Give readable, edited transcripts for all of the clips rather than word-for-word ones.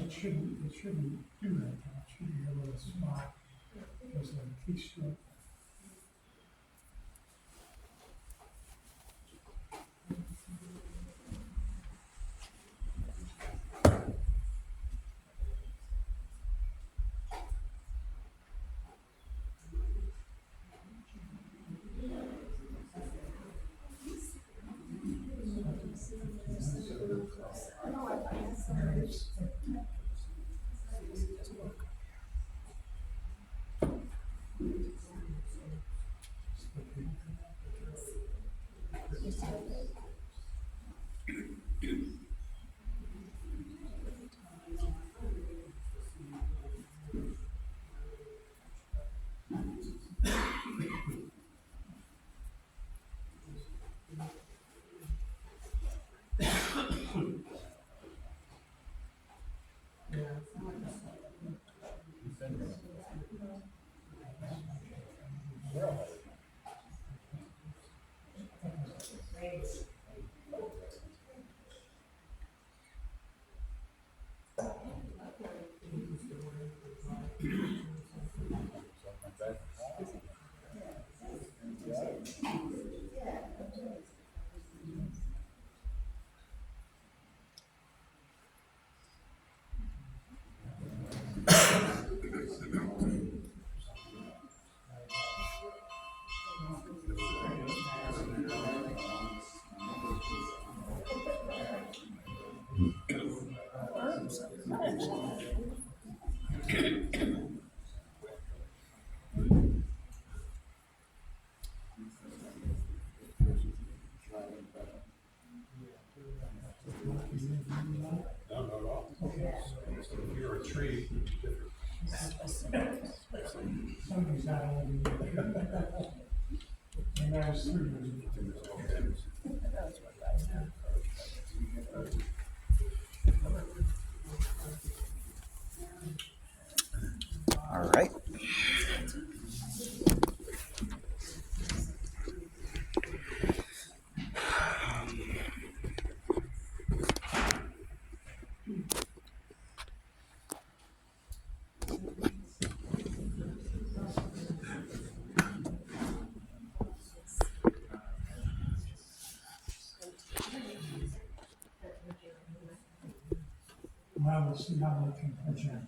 It shouldn't do that. It should be a little spot, just like a keystroke. Somebody's not holding it. And I was through. All right. Well, we'll see how we can project.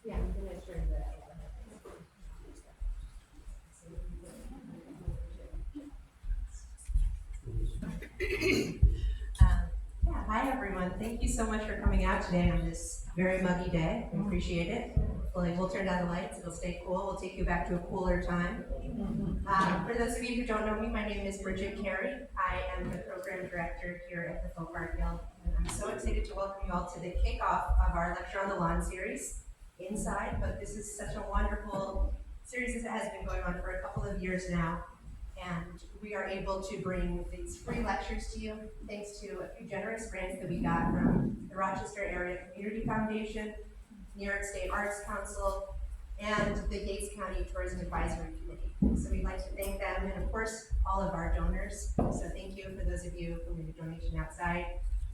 Yeah, I'm gonna turn that. Yeah, hi everyone. Thank you so much for coming out today on this very muggy day. I appreciate it. We'll turn down the lights. It'll stay cool. We'll take you back to a cooler time. For those of you who don't know me, my name is Bridget Carey. I am the program director here at the Folk Art Guild, and I'm so excited to welcome you all to the kickoff of our Lecture on the Lawn series inside. But this is such a wonderful series that has been going on for a couple of years now. And we are able to bring these free lectures to you thanks to a few generous grants that we got from the Rochester Area Community Fondation, New York State Arts Council, and the Yates County Tourism Advisory Committee. So we'd like to thank them, and of course, all of our donors. So thank you for those of you who made a donation outside.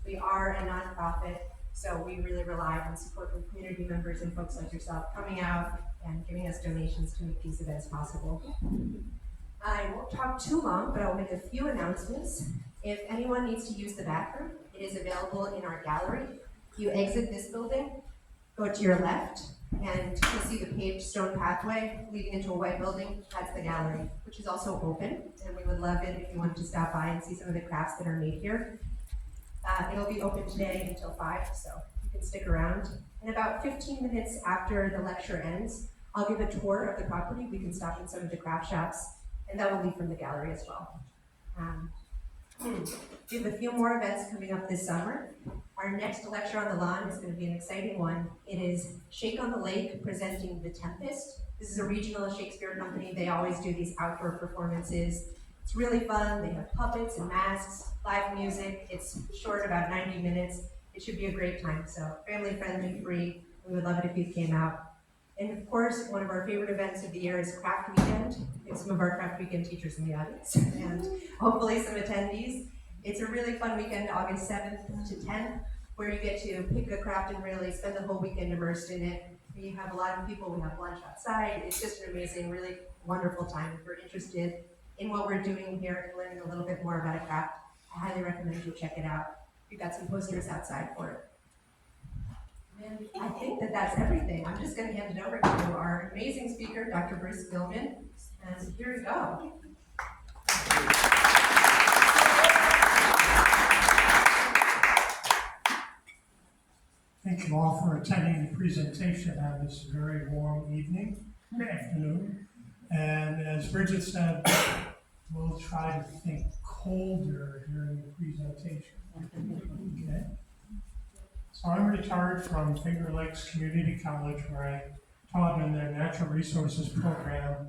We are a nonprofit, so we really rely on support from community members and folks like yourself coming out and giving us donations to make these events possible. I won't talk too long, but I'll make a few announcements. If anyone needs to use the bathroom, it is available in our gallery. You exit this building, go to your left, and you'll see the paved stone pathway leading into a white building. That's the gallery, which is also open, and we would love it if you wanted to stop by and see some of the crafts that are made here. It'll be open today until 5, so you can stick around. And about 15 minutes after the lecture ends, I'll give a tour of the property. We can stop in some of the craft shops, and that will be from the gallery as well. We have a few more events coming up this summer. Our next lecture on the lawn is going to be an exciting one. It is Shake on the Lake presenting The Tempest. This is a regional Shakespeare company. They always do these outdoor performances. It's really fun. They have puppets and masks, live music. It's short, about 90 minutes. It should be a great time. So family friendly, free. We would love it if you came out. And of course, one of our favorite events of the year is Craft Weekend. We have some of our Craft Weekend teachers in the audience and hopefully some attendees. It's a really fun weekend, August 7th to 10th, where you get to pick a craft and really spend the whole weekend immersed in it. We have a lot of people, we have lunch outside. It's just an amazing, really wonderful time. If you're interested in what we're doing here and learning a little bit more about a craft, I highly recommend you check it out. We've got some posters outside for it. And I think that that's everything. I'm just going to hand it over to our amazing speaker, Dr. Bruce Gilman. And here we go. Thank you all for attending the presentation on this very warm afternoon. And as Bridget said, we'll try to think colder during the presentation. Okay. So I'm retired from Finger Lakes Community College, where I taught in their natural resources program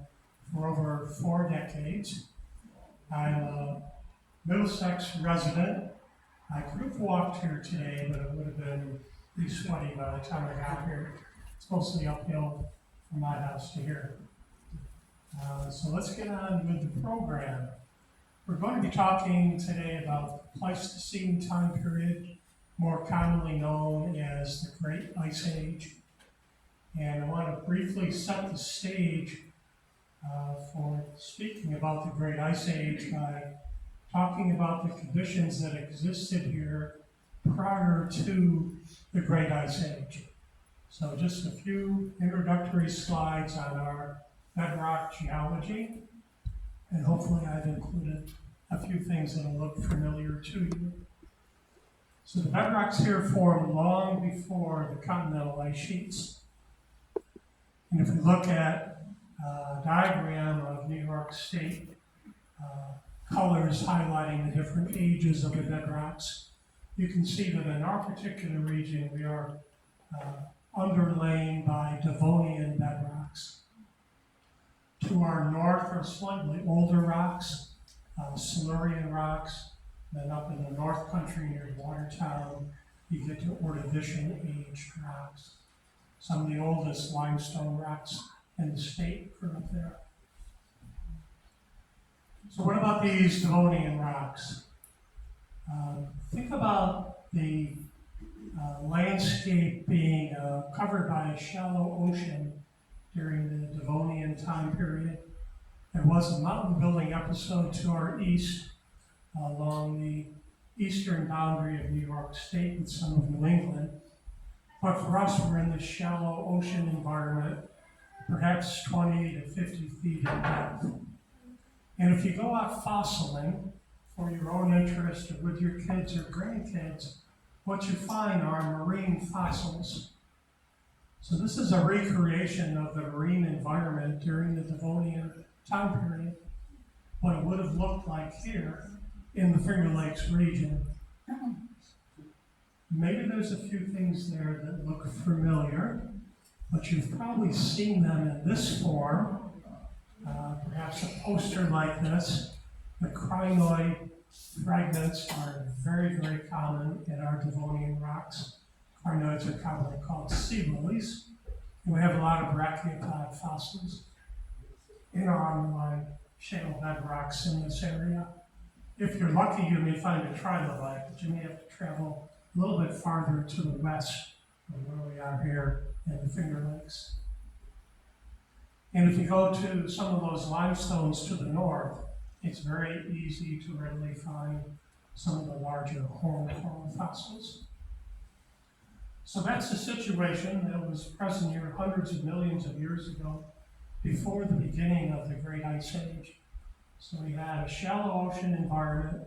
for over 4 decades. I'm a Middlesex resident. I could have walked here today, but it would have been pretty sweaty by the time I got here. It's mostly uphill from my house to here. So let's get on with the program. We're going to be talking today about the Pleistocene time period, more commonly known as the Great Ice Age. And I want to briefly set the stage for speaking about the Great Ice Age by talking about the conditions that existed here prior to the Great Ice Age. So just a few introductory slides on our bedrock geology, and hopefully I've included a few things that will look familiar to you. So the bedrocks here formed long before the continental ice sheets. And if we look at a diagram of New York State, colors highlighting the different ages of the bedrocks, you can see that in our particular region we are underlain by Devonian bedrocks. To our north are slightly older rocks, Silurian rocks. Then up in the North Country near Watertown, you get to Ordovician-aged rocks. Some of the oldest limestone rocks in the state are up there. So what about these Devonian rocks? Think about the landscape being covered by a shallow ocean during the Devonian time period. There was a mountain building episode to our east along the eastern boundary of New York State with some of New England. But for us, we're in this shallow ocean environment, perhaps 20 to 50 feet in depth. And if you go out fossiling for your own interest or with your kids or grandkids, what you find are marine fossils. So this is a recreation of the marine environment during the Devonian time period, what it would have looked like here in the Finger Lakes region. Maybe there's a few things there that look familiar, but you've probably seen them in this form, perhaps a poster like this. The crinoid fragments are very, very common in our Devonian rocks. Crinoids are commonly called sea lilies. And we have a lot of brachiopod fossils in our underlying shale bedrocks in this area. If you're lucky, you may find a trilobite, but you may have to travel a little bit farther to the west from where we are here in the Finger Lakes. And if you go to some of those limestones to the north, it's very easy to readily find some of the larger horn coral fossils. So that's the situation that was present here hundreds of millions of years ago, before the beginning of the Great Ice Age. So we had a shallow ocean environment,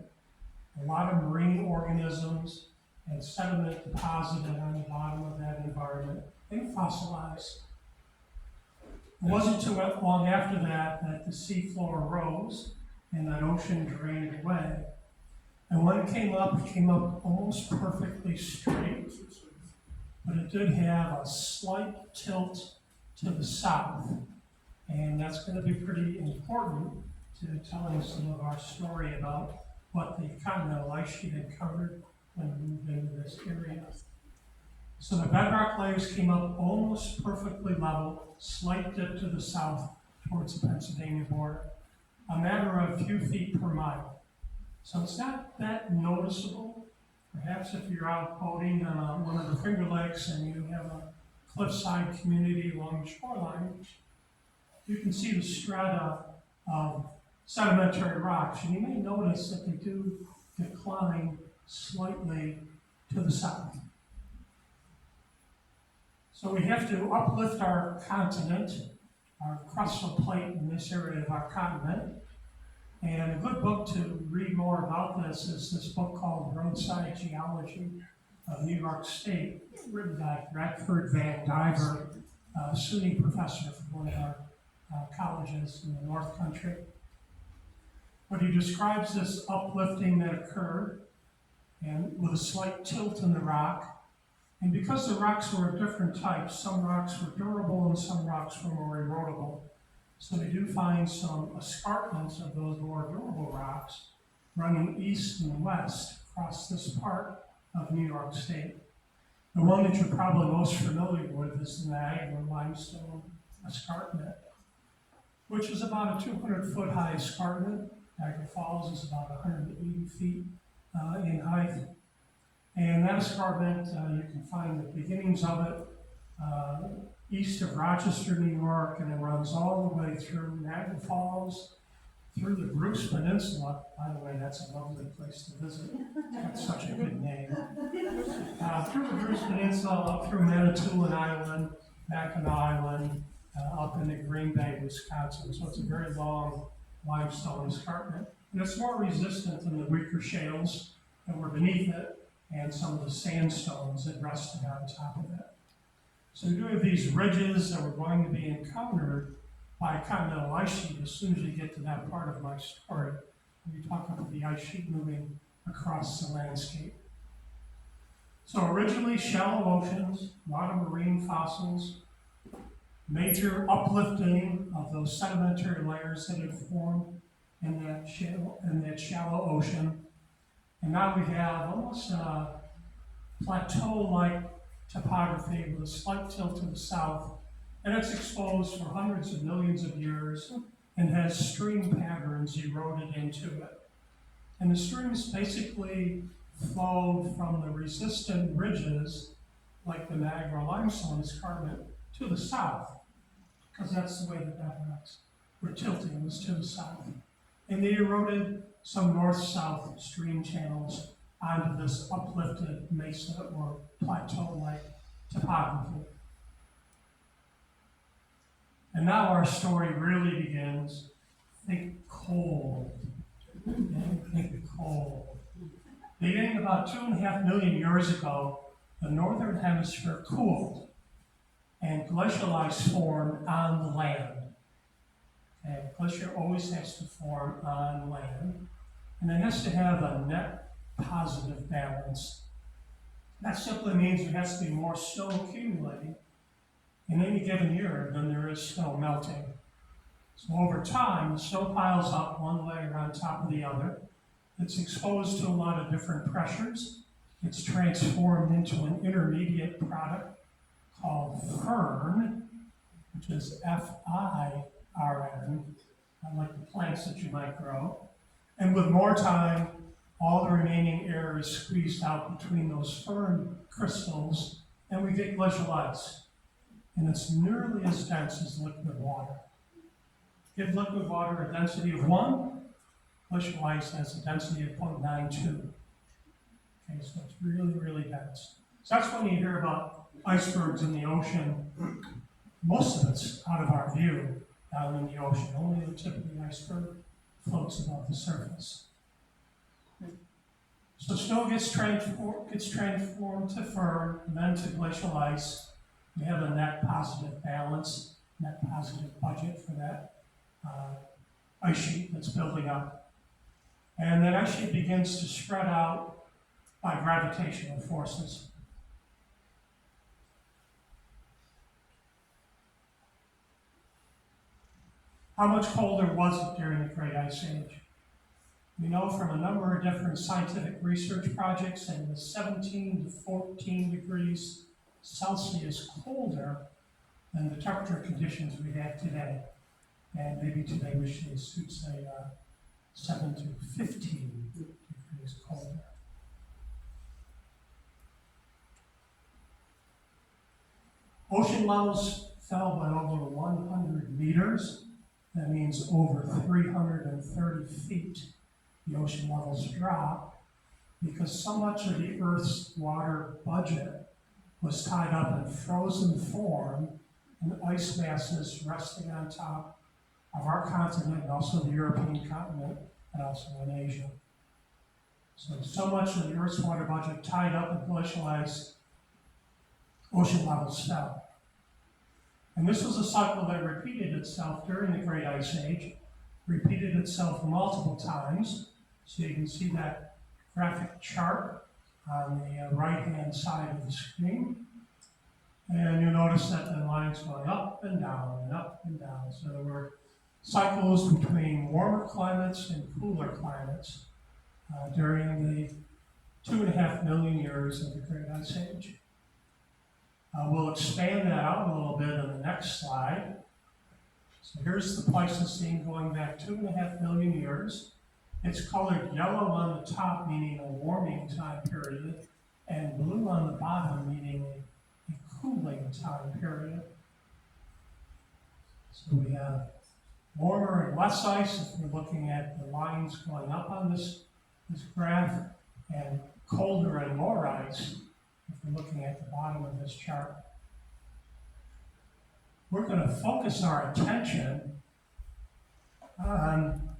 a lot of marine organisms and sediment deposited on the bottom of that environment and fossilized. It wasn't too long after that that the seafloor rose and that ocean drained away. And when it came up almost perfectly straight, but it did have a slight tilt to the south. And that's going to be pretty important to telling some of our story about what the continental ice sheet encountered when we moved into this area. So the bedrock layers came up almost perfectly level, slight dip to the south towards the Pennsylvania border, a matter of a few feet per mile. So it's not that noticeable. Perhaps if you're out boating on one of the Finger Lakes and you have a cliffside community along the shoreline, you can see the strata of sedimentary rocks, and you may notice that they do decline slightly to the south. So we have to uplift our continent, our crustal plate in this area of our continent. And a good book to read more about this is this book called Roadside Geology of New York State, written by Radford Van Diver, a SUNY professor from one of our colleges in the North Country. But he describes this uplifting that occurred and with a slight tilt in the rock. And because the rocks were of different types, some rocks were durable and some rocks were more erodible. So we do find some escarpments of those more durable rocks running east and west across this part of New York State. The one that you're probably most familiar with is the Niagara limestone escarpment, which is about a 200-foot high escarpment. Niagara Falls is about 180 feet in height. And that escarpment, you can find the beginnings of it east of Rochester, New York, and it runs all the way through Niagara Falls, through the Bruce Peninsula. By the way, that's a lovely place to visit. That's such a good name. Through the Bruce Peninsula, up through Manitoulin Island, Mackinac Island, up into Green Bay, Wisconsin. So it's a very long limestone escarpment. And it's more resistant than the weaker shales that were beneath it and some of the sandstones that rested on top of it. So we do have these ridges that were going to be encountered by a continental ice sheet as soon as you get to that part of my story. We talk about the ice sheet moving across the landscape. So originally shallow oceans, a lot of marine fossils, major uplifting of those sedimentary layers that had formed in that shallow ocean. And now we have almost a plateau-like topography with a slight tilt to the south, and it's exposed for hundreds of millions of years and has stream patterns eroded into it. And the streams basically flowed from the resistant ridges, like the Niagara limestone escarpment, to the south, because that's the way that bedrocks were tilting, was to the south. And they eroded some north-south stream channels onto this uplifted mesa or plateau-like topography. And now our story really begins. Think cold. Think cold. Beginning about 2.5 million years ago, the northern hemisphere cooled and glacial ice formed on the land. And glacier always has to form on land, and it has to have a net positive balance. That simply means there has to be more snow accumulating in any given year than there is snow melting. So over time, the snow piles up one layer on top of the other. It's exposed to a lot of different pressures. It's transformed into an intermediate product called firn, which is F-I-R-N, like the plants that you might grow. And with more time, all the remaining air is squeezed out between those firn crystals, and we get glacial ice. And it's nearly as dense as liquid water. Give liquid water a density of 1, glacial ice has a density of 0.92. Okay, so it's really, really dense. So that's when you hear about icebergs in the ocean. Most of it's out of our view down in the ocean. Only the tip of the iceberg floats above the surface. So snow gets transformed to firm, and then to glacial ice. We have a net positive balance, net positive budget for that ice sheet that's building up. And that ice sheet begins to spread out by gravitational forces. How much colder was it during the Great Ice Age? We know from a number of different scientific research projects that it was 17 to 14 degrees Celsius colder than the temperature conditions we have today. And maybe today we should say 7 to 15 degrees colder. Ocean levels fell by over 100 meters. That means over 330 feet. The ocean levels dropped because so much of the Earth's water budget was tied up in frozen form and ice masses resting on top of our continent and also the European continent and also in Asia. So much of the Earth's water budget tied up in glacial ice, ocean levels fell. And this was a cycle that repeated itself during the Great Ice Age, repeated itself multiple times. So you can see that graphic chart on the right-hand side of the screen. And you'll notice that the line's going up and down and up and down. So there were cycles between warmer climates and cooler climates during the 2.5 million years of the Great Ice Age. We'll expand that out a little bit on the next slide. So here's the Pleistocene going back 2.5 million years. It's colored yellow on the top, meaning a warming time period, and blue on the bottom, meaning a cooling time period. So we have warmer and less ice if we're looking at the lines going up on this graph, and colder and more ice if we're looking at the bottom of this chart. We're going to focus our attention on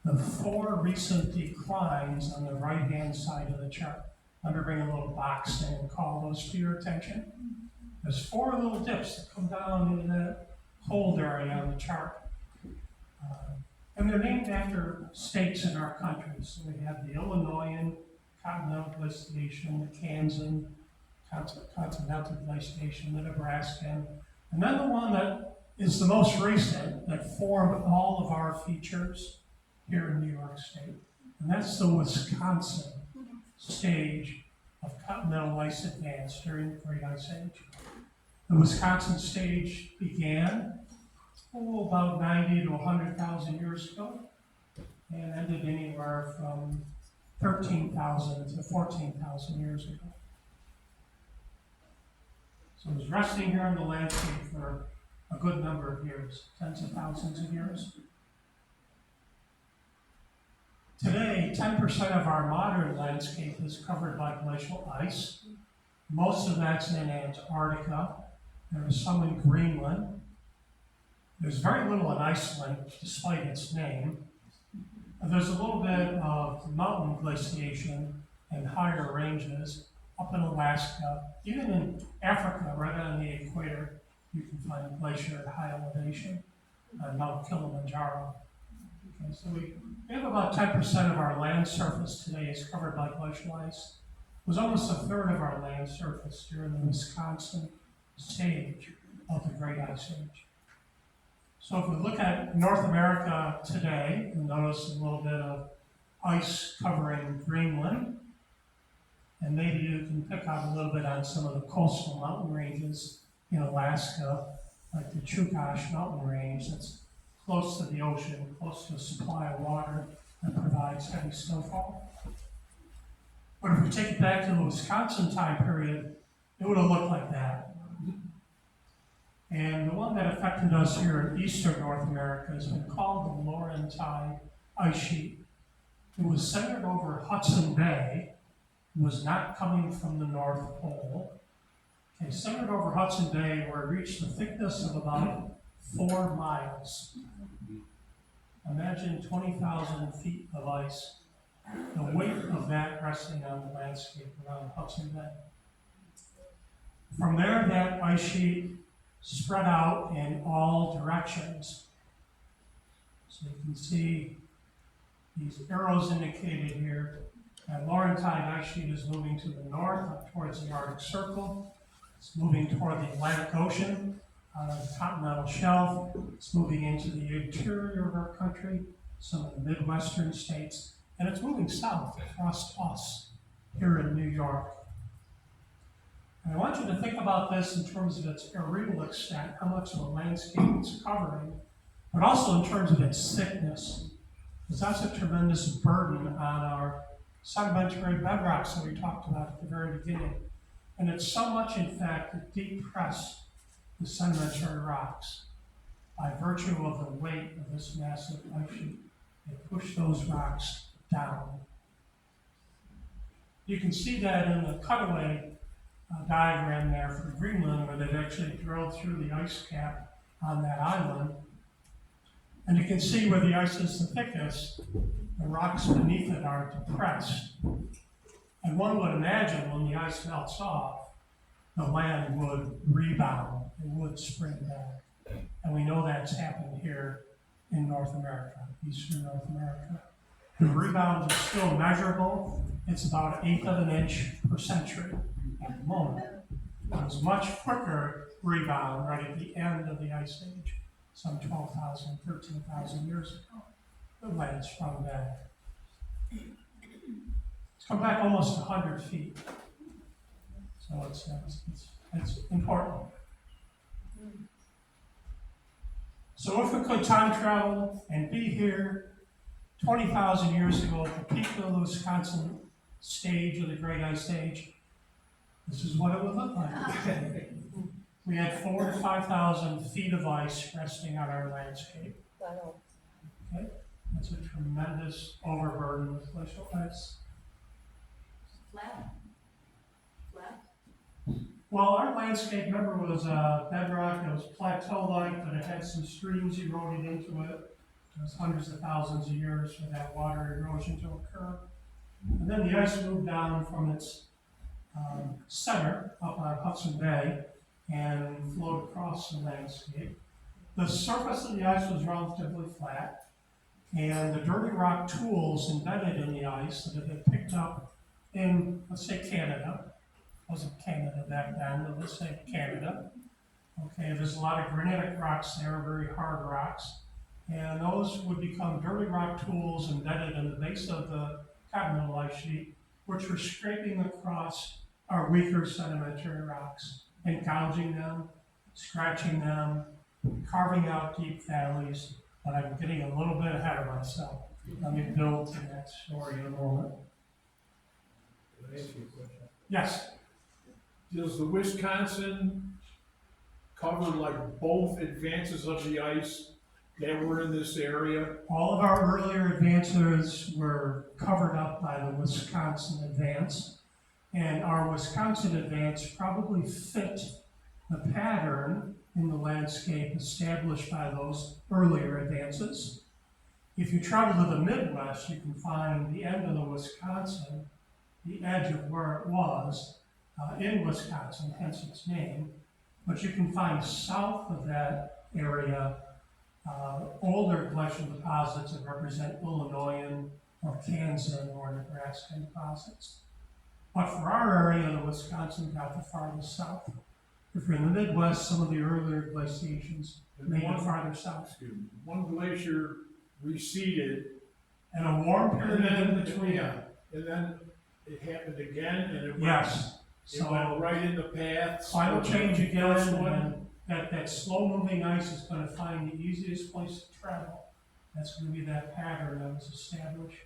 the 4 recent declines on the right-hand side of the chart. I'm going to bring a little box in and call those to your attention. There's 4 little dips that come down into that cold area on the chart. And they're named after states in our country. So we have the Illinoisan Continental Glaciation, the Kansan Continental Glaciation, the Nebraskan, and then the one that is the most recent that formed all of our features here in New York State, and that's the Wisconsin stage of continental ice advance during the Great Ice Age. The Wisconsin stage began about 90 to 100,000 years ago and ended anywhere from 13,000 to 14,000 years ago. So it was resting here on the landscape for a good number of years, tens of thousands of years. Today, 10% of our modern landscape is covered by glacial ice. Most of that's in Antarctica. There is some in Greenland. There's very little in Iceland, despite its name. And there's a little bit of mountain glaciation and higher ranges up in Alaska. Even in Africa, right on the equator, you can find a glacier at high elevation on Mount Kilimanjaro. Okay, so we have about 10% of our land surface today is covered by glacial ice. It was almost a third of our land surface during the Wisconsin stage of the Great Ice Age. So if we look at North America today, you'll notice a little bit of ice covering Greenland. And maybe you can pick out a little bit on some of the coastal mountain ranges in Alaska, like the Chugach mountain range that's close to the ocean, close to a supply of water that provides heavy snowfall. But if we take it back to the Wisconsin time period, it would have looked like that. And the one that affected us here in eastern North America has been called the Laurentide ice sheet. It was centered over Hudson Bay. It was not coming from the North Pole. Okay, centered over Hudson Bay, where it reached a thickness of about 4 miles. Imagine 20,000 feet of ice the weight of that resting on the landscape around Hudson Bay. From there, that ice sheet spread out in all directions. So you can see these arrows indicated here. That Laurentide ice sheet is moving to the north, up towards the Arctic Circle. It's moving toward the Atlantic Ocean, the continental shelf. It's moving into the interior of our country, some of the Midwestern states, and it's moving south across us here in New York. And I want you to think about this in terms of its aerial extent, how much of the landscape it's covering, but also in terms of its thickness, because that's a tremendous burden on our sedimentary bedrocks that we talked about at the very beginning. And it's so much, in fact, that depress the sedimentary rocks by virtue of the weight of this massive ice sheet. They push those rocks down. You can see that in the cutaway diagram there for Greenland, where they've actually drilled through the ice cap on that island. And you can see where the ice is the thickest, the rocks beneath it are depressed. And one would imagine when the ice melts off, the land would rebound, it would spring back. And we know that's happened here in North America, Eastern North America. The rebound is still measurable. It's about 1/8 of an inch per century at the moment. It was much quicker rebound right at the end of the Ice Age, some 12,000, 13,000 years ago. The land sprung back. It's come back almost 100 feet. So it's important. So if we could time travel and be here 20,000 years ago at the peak of the Wisconsin stage of the Great Ice Age, this is what it would look like. We had 4,000 to 5,000 feet of ice resting on our landscape. Okay? That's a tremendous overburden with glacial ice. Flat. Well, our landscape, remember, was bedrock. It was plateau-like, but it had some streams eroded into it. It was hundreds of thousands of years for that water erosion to occur. And then the ice moved down from its center up on Hudson Bay and flowed across the landscape. The surface of the ice was relatively flat, and the dirty rock tools embedded in the ice that had been picked up in, let's say, Canada. It wasn't Canada back then, but let's say Canada. Okay, there's a lot of granitic rocks there, very hard rocks, and those would become dirty rock tools embedded in the base of the continental ice sheet, which were scraping across our weaker sedimentary rocks and gouging them, scratching them, carving out deep valleys. But I'm getting a little bit ahead of myself. Let me build to that story in a moment. Can I ask you a question? Yes. Does the Wisconsin cover like both advances of the ice that were in this area? All of our earlier advances were covered up by the Wisconsin advance, and our Wisconsin advance probably fit the pattern in the landscape established by those earlier advances. If you travel to the Midwest, you can find the end of the Wisconsin, the edge of where it was in Wisconsin, hence its name, but you can find south of that area older glacial deposits that represent Illinoisan or Kansan or Nebraskan deposits. But for our area, the Wisconsin got the farthest south. If you're in the Midwest, some of the earlier glaciations may go farther south. One glacier receded, And a warm and period then in between. and then it happened again, and it Yes. it went right in the path. Final change again, First and one, then that slow-moving ice is going to find the easiest place to travel. That's going to be that pattern that was established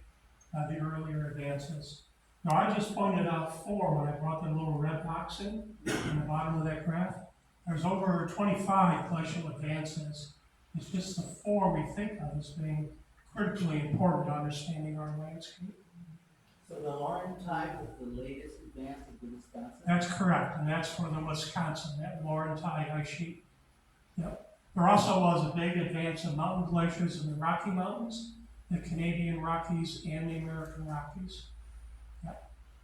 by the earlier advances. Now, I just pointed out 4 when I brought the little red box in the bottom of that graph. There's over 25 glacial advances. It's just the 4 we think of as being critically important to understanding our landscape. So the Laurentide was the latest advance of the Wisconsin? That's correct, and that's for the Wisconsin, that Laurentide ice sheet. Yep. There also was a big advance of mountain glaciers in the Rocky Mountains the Canadian Rockies and the American Rockies. Yeah.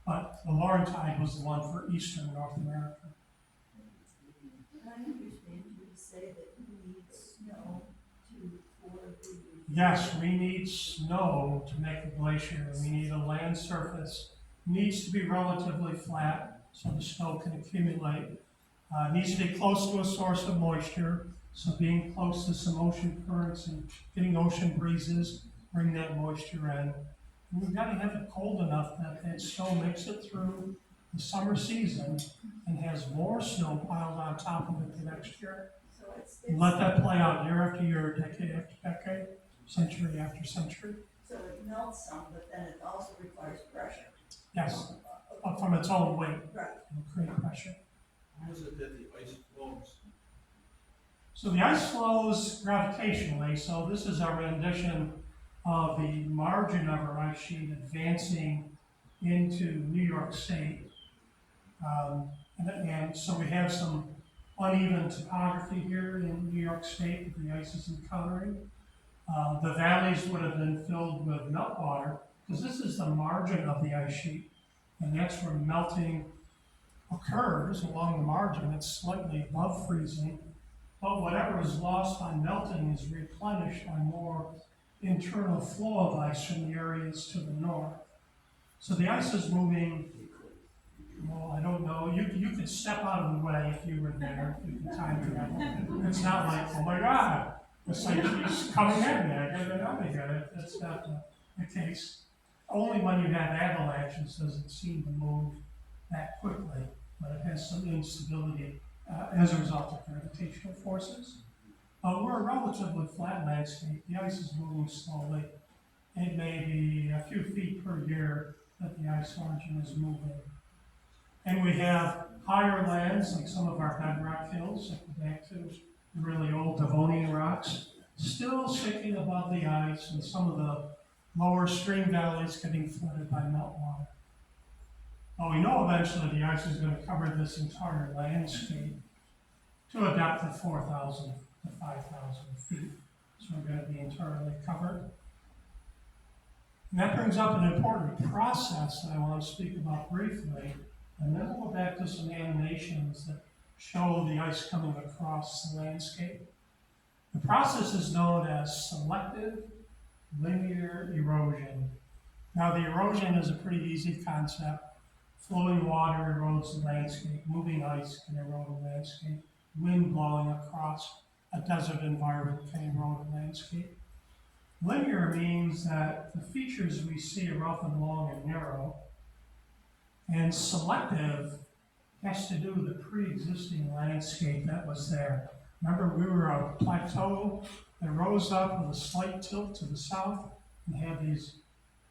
But the Laurentide was the one for eastern North America. I understand you say that you need snow for the. Yes, we need snow to make a glacier. We need a land surface. It needs to be relatively flat so the snow can accumulate. It needs to be close to a source of moisture, so being close to some ocean currents and getting ocean breezes bring that moisture in. And we've got to have it cold enough that that snow makes it through the summer season and has more snow piled on top of it the next year. So it's, And let that play out year after year, decade after decade, century after century. so it melts some, but then it also requires pressure. Yes, but from its own weight, Right. it'll create pressure. How is it that the ice flows? So the ice flows gravitationally, so this is our rendition of the margin of our ice sheet advancing into New York State. And so we have some uneven topography here in New York State that the ice is encountering. The valleys would have been filled with meltwater, because this is the margin of the ice sheet, and that's where melting occurs along the margin. It's slightly above freezing, but whatever is lost by melting is replenished by more internal flow of ice from the areas to the north. So the ice is moving, well, I don't know, you could step out of the way if you were there, if you could time travel. It's not like, oh my God, it's like she's coming at me, I gotta get out of here. That's not the case. Only when you have avalanches does it seem to move that quickly, but it has some instability as a result of gravitational forces. We're a relatively flat landscape. The ice is moving slowly. It may be a few feet per year that the ice margin is moving. And we have higher lands, like some of our bedrock hills, that go back to the really old Devonian rocks, still sticking above the ice, and some of the lower stream valleys getting flooded by meltwater. Well, we know eventually the ice is going to cover this entire landscape to a depth of 4,000 to 5,000 feet. So we're going to be entirely covered. And that brings up an important process that I want to speak about briefly, and then we'll go back to some animations that show the ice coming across the landscape. The process is known as selective linear erosion. Now, the erosion is a pretty easy concept. Flowing water erodes the landscape. Moving ice can erode a landscape. Wind blowing across a desert environment can erode a landscape. Linear means that the features we see are often long and narrow. And selective has to do with the pre-existing landscape that was there. Remember, we were a plateau that rose up with a slight tilt to the south and had these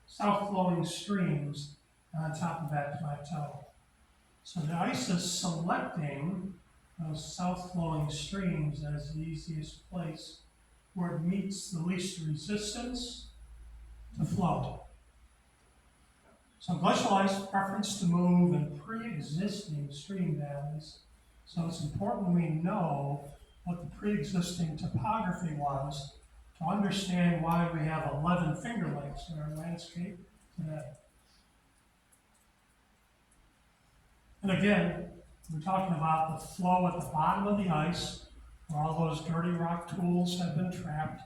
south-flowing streams on top of that plateau. So the ice is selecting those south-flowing streams as the easiest place where it meets the least resistance to flow. So glacial ice preference to move in pre-existing stream valleys. So it's important we know what the pre-existing topography was to understand why we have 11 Finger Lakes in our landscape today. And again, we're talking about the flow at the bottom of the ice, where all those dirty rock tools have been trapped.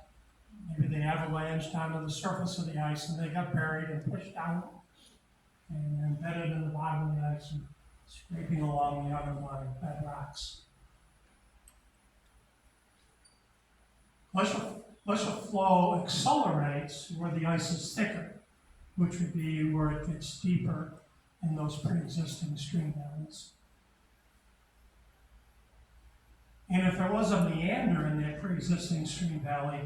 Maybe they avalanched onto the surface of the ice and they got buried and pushed out and embedded in the bottom of the ice and scraping along the underlying bedrocks. Glacial flow accelerates where the ice is thicker, which would be where it gets deeper in those pre-existing stream valleys. And if there was a meander in that pre-existing stream valley,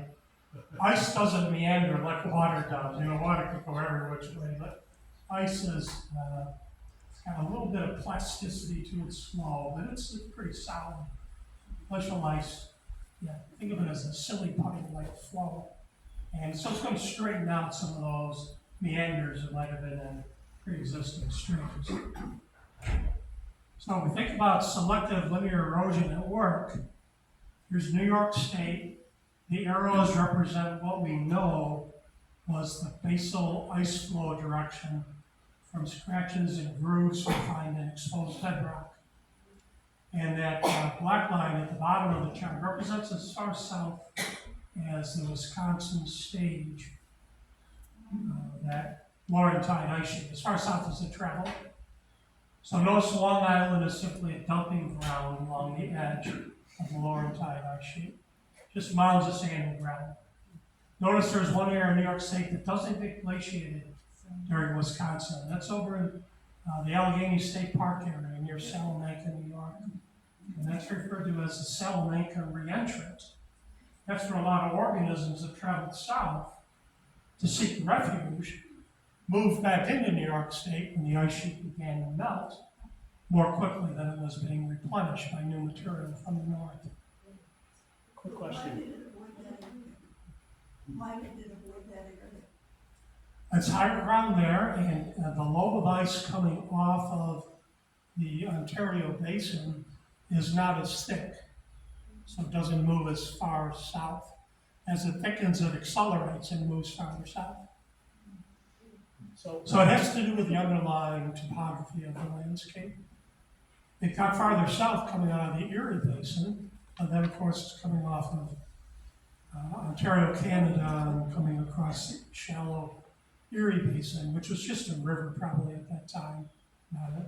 ice doesn't meander like water does. You know, water can go every which way, but ice is it's got a little bit of plasticity to its flow, but it's pretty solid. Glacial ice, yeah, think of it as a silly putty-like flow. And so it's going to straighten out some of those meanders that might have been in pre-existing streams. So when we think about selective linear erosion at work, here's New York State. The arrows represent what we know was the basal ice flow direction from scratches and grooves we find in exposed bedrock. And that black line at the bottom of the chart represents as far south as the Wisconsin stage, that Laurentide ice sheet, as far south as it traveled. So notice Long Island is simply a dumping ground along the edge of the Laurentide ice sheet, just mounds of sand and gravel. Notice there's one area in New York State that doesn't get glaciated during Wisconsin. That's over in the Allegheny State Park area near Salamanca, New York. And that's referred to as the Salamanca reentrant. That's where a lot of organisms that traveled south to seek refuge moved back into New York State when the ice sheet began to melt more quickly than it was being replenished by new material from the north. Quick Why question. did it avoid that area? Why did it avoid that area? It's higher ground there, and the lobe of ice coming off of the Ontario Basin is not as thick, so it doesn't move as far south. As it thickens, it accelerates and moves farther south. So it has to do with the underlying topography of the landscape. It got farther south coming out of the Erie Basin, and then of course it's coming off of Ontario, Canada, and coming across the shallow Erie Basin, which was just a river probably at that time,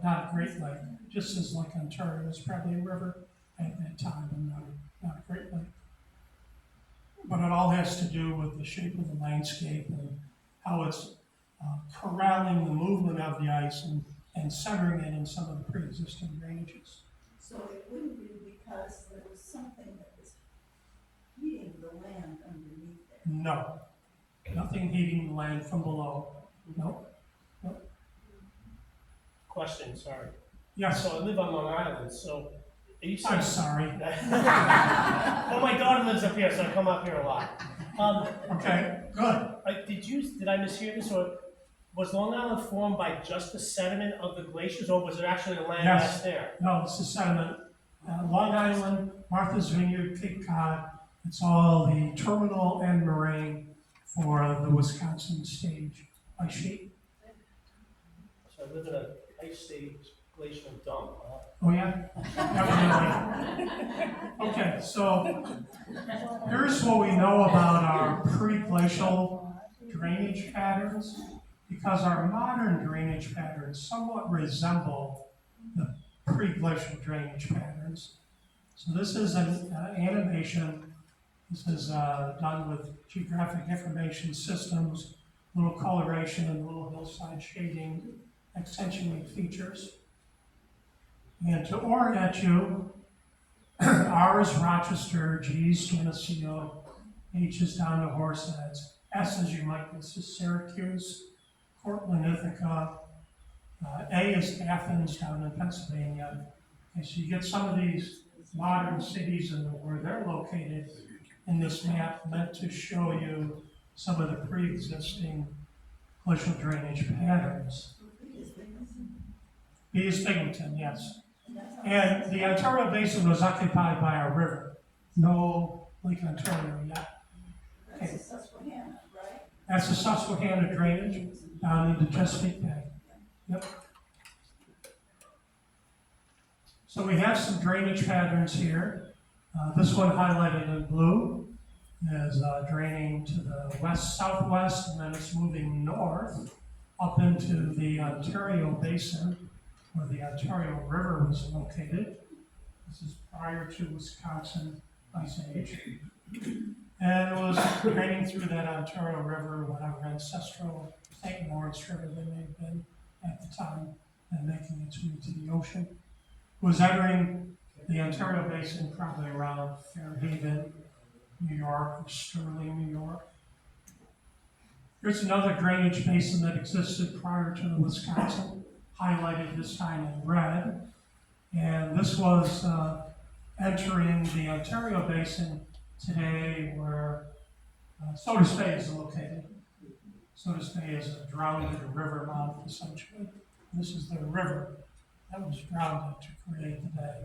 not a Great Lake, just as Lake Ontario was probably a river at that time and not a Great Lake. But it all has to do with the shape of the landscape and how it's corralling the movement of the ice and centering it in some of the pre-existing drainages. So it wouldn't be because there was something that was heating the land underneath there. No, nothing heating the land from below. No. Question, sorry. Yes, So I live on Long Island, so are you saying? I'm sorry. Well, my daughter lives up here, so I come up here a lot. Okay, good. Did I mishear this, or was Long Island formed by just the sediment of the glaciers, or was it actually a landmass there? No, it's the sediment. Long Island, Martha's Vineyard, Cape Cod, it's all the terminal and moraine for the Wisconsin stage ice sheet. So I live in a ice stage glacial dump, huh? Oh, yeah? Definitely. Okay, so here's what we know about our pre-glacial drainage patterns, because our modern drainage patterns somewhat resemble the pre-glacial drainage patterns. So this is an animation. This is done with geographic information systems, little coloration and little hillside shading, accentuate features. And to orient you, R is Rochester, G is Geneseo, H is down to Horseheads, S as you might guess is Syracuse, Cortland, Ithaca, A is Athens down in Pennsylvania. And so you get some of these modern cities and where they're located in this map meant to show you some of the pre-existing glacial drainage patterns. B is Binghamton, yes. And the Ontario Basin was occupied by a river. No Lake Ontario yet. That's the Susquehanna, right? That's the Susquehanna drainage down into Chesapeake Bay. Yep. So we have some drainage patterns here. This one highlighted in blue is draining to the west-southwest, and then it's moving north up into the Ontario Basin, where the Ontario River was located. This is prior to Wisconsin Ice Age. And it was draining through that Ontario River, whatever ancestral St. Lawrence River they may have been at the time, and making its way to the ocean. It was entering the Ontario Basin probably around Fairhaven, New York, or Sterling, New York. Here's another drainage basin that existed prior to the Wisconsin, highlighted this time in red. And this was entering the Ontario Basin today where Sodas Bay is located. Sodas Bay is a drowned river mouth, essentially. This is the river that was drowned to create the bay.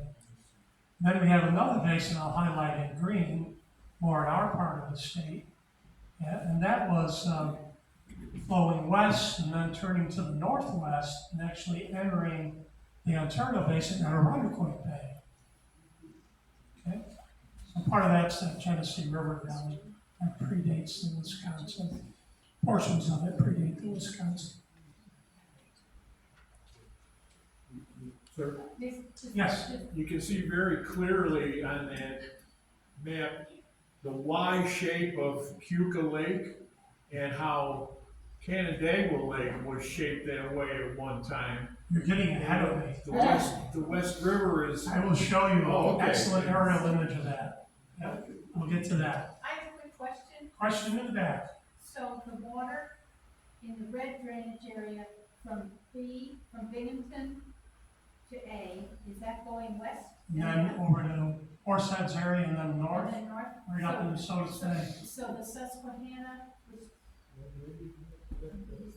Then we have another basin I'll highlight in green, more in our part of the state. And that was flowing west and then turning to the northwest and actually entering the Ontario Basin at Arundecoit Bay. Okay? So part of that's that Genesee River Valley that predates the Wisconsin. Portions of it predate the Wisconsin. Sir, Yes. you can see very clearly on that map the Y shape of Cuca Lake and how Canandaigua Lake was shaped that way at one time. You're getting ahead of me. The West River is, I will show you Oh, an okay. excellent aerial image of that. Yep, we'll get to that. I have a quick question. Question in the back. So the water in the red drainage area from Binghamton to A, is that going west? And then over to Horseheads area and then north, And then north? right up in Soda Bay. So the Susquehanna is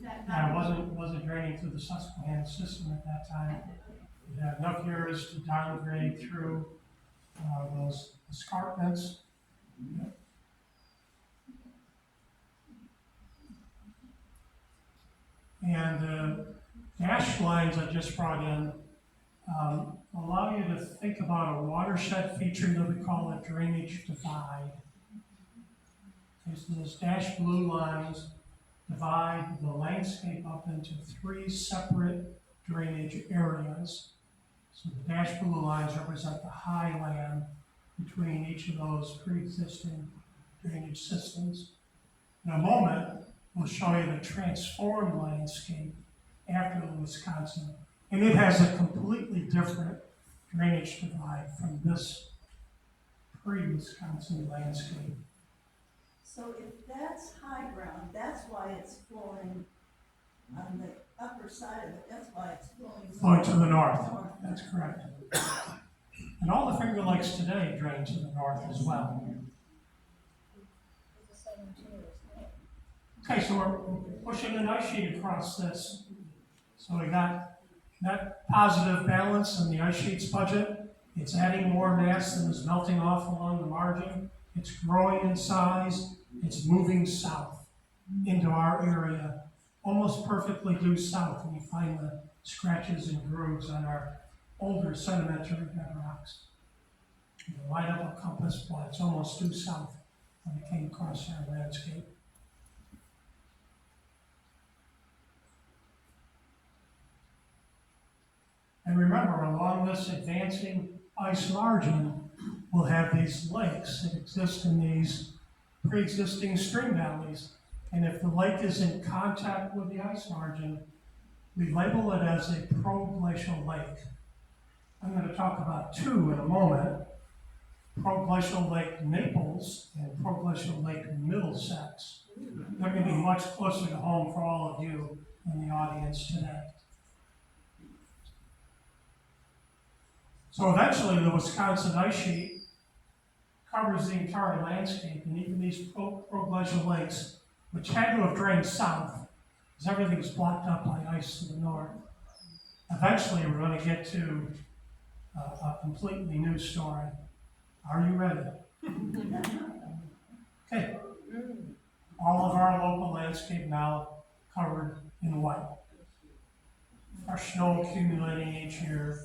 that Yeah, not? it wasn't draining through the Susquehanna system at that time. It had enough years to downgrade through those escarpments. Yep. And the dash lines I just brought in allow you to think about a watershed feature that we call a drainage divide. Okay, so those dash blue lines divide the landscape up into 3 separate drainage areas. So the dash blue lines represent the high land between each of those pre-existing drainage systems. In a moment, we'll show you the transformed landscape after the Wisconsin, and it has a completely different drainage divide from this pre-Wisconsin landscape. So if that's high ground, that's why it's flowing on the upper side of it, that's why it's Flowing to the north, that's correct. And all the Finger Lakes today drain to the north as well. Okay, so we're pushing an ice sheet across this. So we got that positive balance in the ice sheet's budget. It's adding more mass than is melting off along the margin. It's growing in size. It's moving south into our area, almost perfectly due south. And you find the scratches and grooves on our older sedimentary bedrocks. You light up a compass, but it's almost due south when it came across our landscape. And remember, along this advancing ice margin, we'll have these lakes that exist in these pre-existing stream valleys. And if the lake is in contact with the ice margin, we label it as a proglacial lake. I'm going to talk about 2 in a moment. Proglacial Lake Naples and Proglacial Lake Middlesex. They're going to be much closer to home for all of you in the audience today. So eventually the Wisconsin ice sheet covers the entire landscape, and even these proglacial lakes, which had to have drained south, because everything's blocked up by ice to the north. Eventually we're going to get to a completely new story. Are you ready? Okay. All of our local landscape now covered in white. Fresh snow accumulating each year,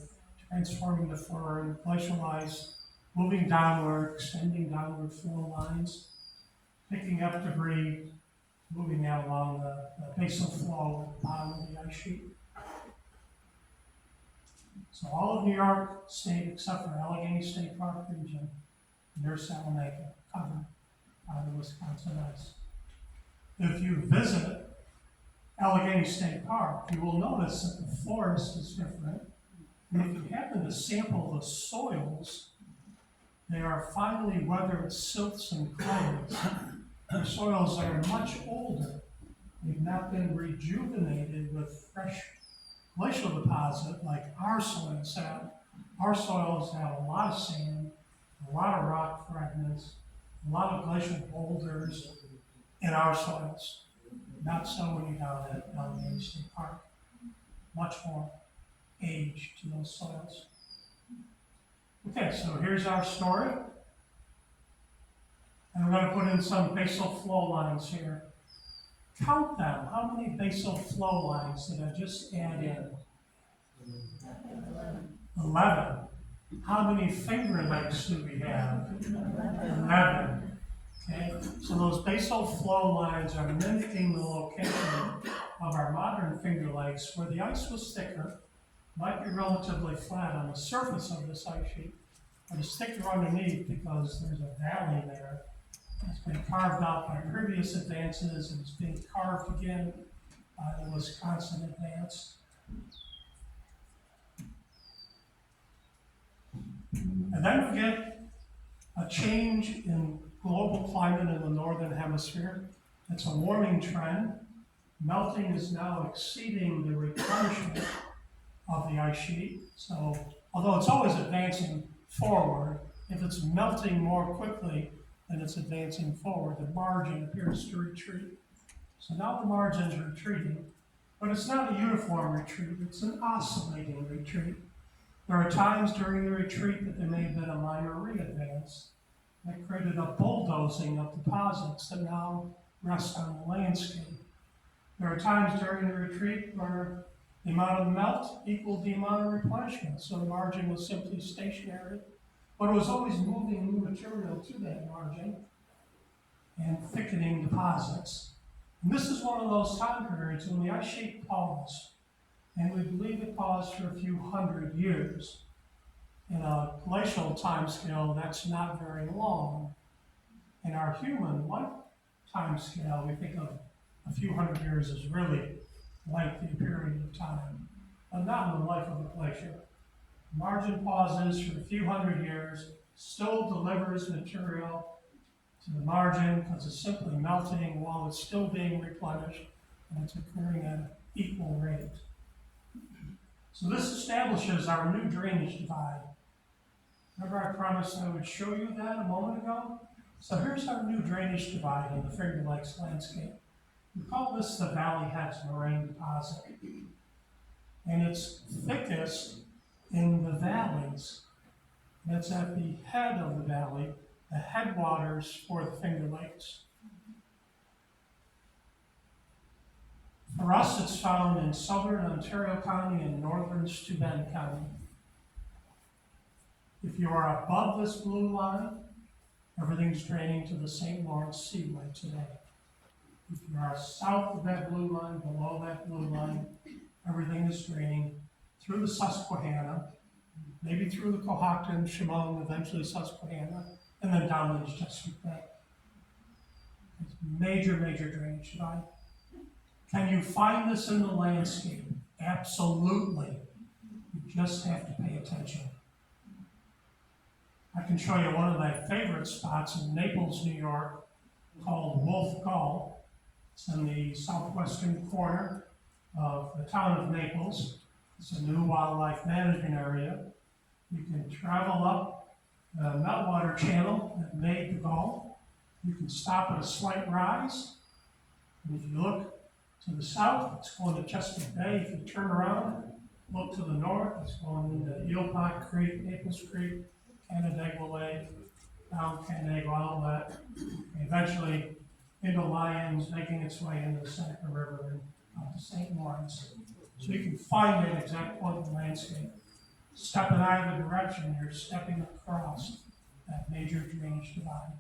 transforming the fern, glacial ice, moving downward, extending downward flow lines, picking up debris, moving out along the basal flow at the bottom of the ice sheet. So all of New York State, except for Allegheny State Park region, near Salamanca, covered by the Wisconsin ice. If you visit Allegheny State Park, you will notice that the forest is different. And if you happen to sample the soils, they are finely weathered silts and clays. The soils are much older. They've not been rejuvenated with fresh glacial deposit like our soils have. Our soils have a lot of sand, a lot of rock fragments, a lot of glacial boulders in our soils. Not so when you're down at Allegheny State Park. Much more age to those soils. Okay, so here's our story. And we're going to put in some basal flow lines here. count them. How many basal flow lines did I just add in? 11. How many finger lakes do we have? 11. Okay, so those basal flow lines are mimicking the location of our modern finger lakes where the ice was thicker, might be relatively flat on the surface of this ice sheet, but it's thicker underneath because there's a valley there. It's been carved out by previous advances and it's being carved again by the Wisconsin advance. And then we get a change in global climate in the northern hemisphere. It's a warming trend. Melting is now exceeding the replenishment of the ice sheet. So, although it's always advancing forward, if it's melting more quickly than it's advancing forward, the margin appears to retreat. So now the margin's retreating, but it's not a uniform retreat, it's an oscillating retreat. There are times during the retreat that there may have been a minor re-advance that created a bulldozing of deposits that now rest on the landscape. There are times during the retreat where the amount of melt equaled the amount of replenishment, so the margin was simply stationary, but it was always moving new material to that margin and thickening deposits. And this is one of those time periods when the ice sheet paused, and we believe it paused for a few hundred years. In a glacial time scale, that's not very long. In our human life time scale, we think of a few hundred years as really lengthy period of time, but not in the life of a glacier. Margin pauses for a few hundred years, still delivers material to the margin because it's simply melting while it's still being replenished, and it's occurring at an equal rate. So this establishes our new drainage divide. Remember I promised I would show you that a moment ago? So here's our new drainage divide in the Finger Lakes landscape. We call this the Valley Heads Moraine Deposit. And it's thickest in the valleys. That's at the head of the valley, the headwaters for the Finger Lakes. For us, it's found in southern Ontario County and northern Steuben County. If you are above this blue line, everything's draining to the St. Lawrence Seaway today. If you are south of that blue line, below that blue line, everything is draining through the Susquehanna, maybe through the Cohocton, Chemung, eventually Susquehanna, and then down the Chesapeake Bay. It's major, major drainage divide. Can you find this in the landscape? Absolutely. You just have to pay attention. I can show you one of my favorite spots in Naples, New York, called Wolf Gull. It's in the southwestern corner of the town of Naples. It's a new wildlife management area. You can travel up the meltwater channel that made the Gull. You can stop at a slight rise. And if you look to the south, it's going to Chesapeake Bay. If you turn around, look to the north, it's going into Eelpot Creek, Naples Creek, Canandaigua Lake, down Canandaigua Outlet, and eventually into Lyons, making its way into the Seneca River and up to St. Lawrence. So you can find that exact point in the landscape. Step in either direction, you're stepping across that major drainage divide.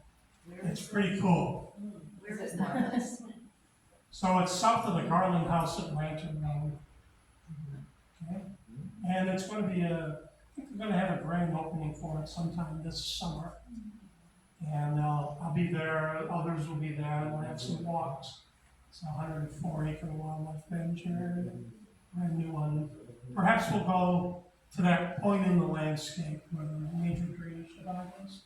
It's pretty cool. Where is that? So it's south of the Garland House at Lantern Road. Okay? And it's going to be I think we're going to have a grand opening for it sometime this summer. And I'll be there, others will be there, and we'll have some walks. It's a 104-acre wildlife management area, brand new one. Perhaps we'll go to that point in the landscape where the major drainage divide is.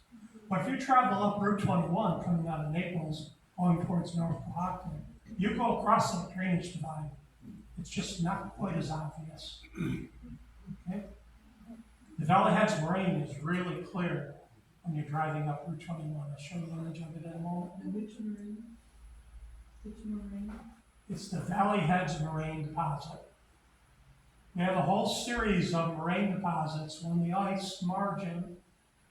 But if you travel up Route 21 coming out of Naples, going towards North Cohocton, you go across that drainage divide, it's just not quite as obvious. Okay? The Valley Heads Moraine is really clear when you're driving up Route 21. I'll show you an image of it in a moment. Which moraine? Which moraine? It's the Valley Heads Moraine Deposit. We have a whole series of moraine deposits when the ice margin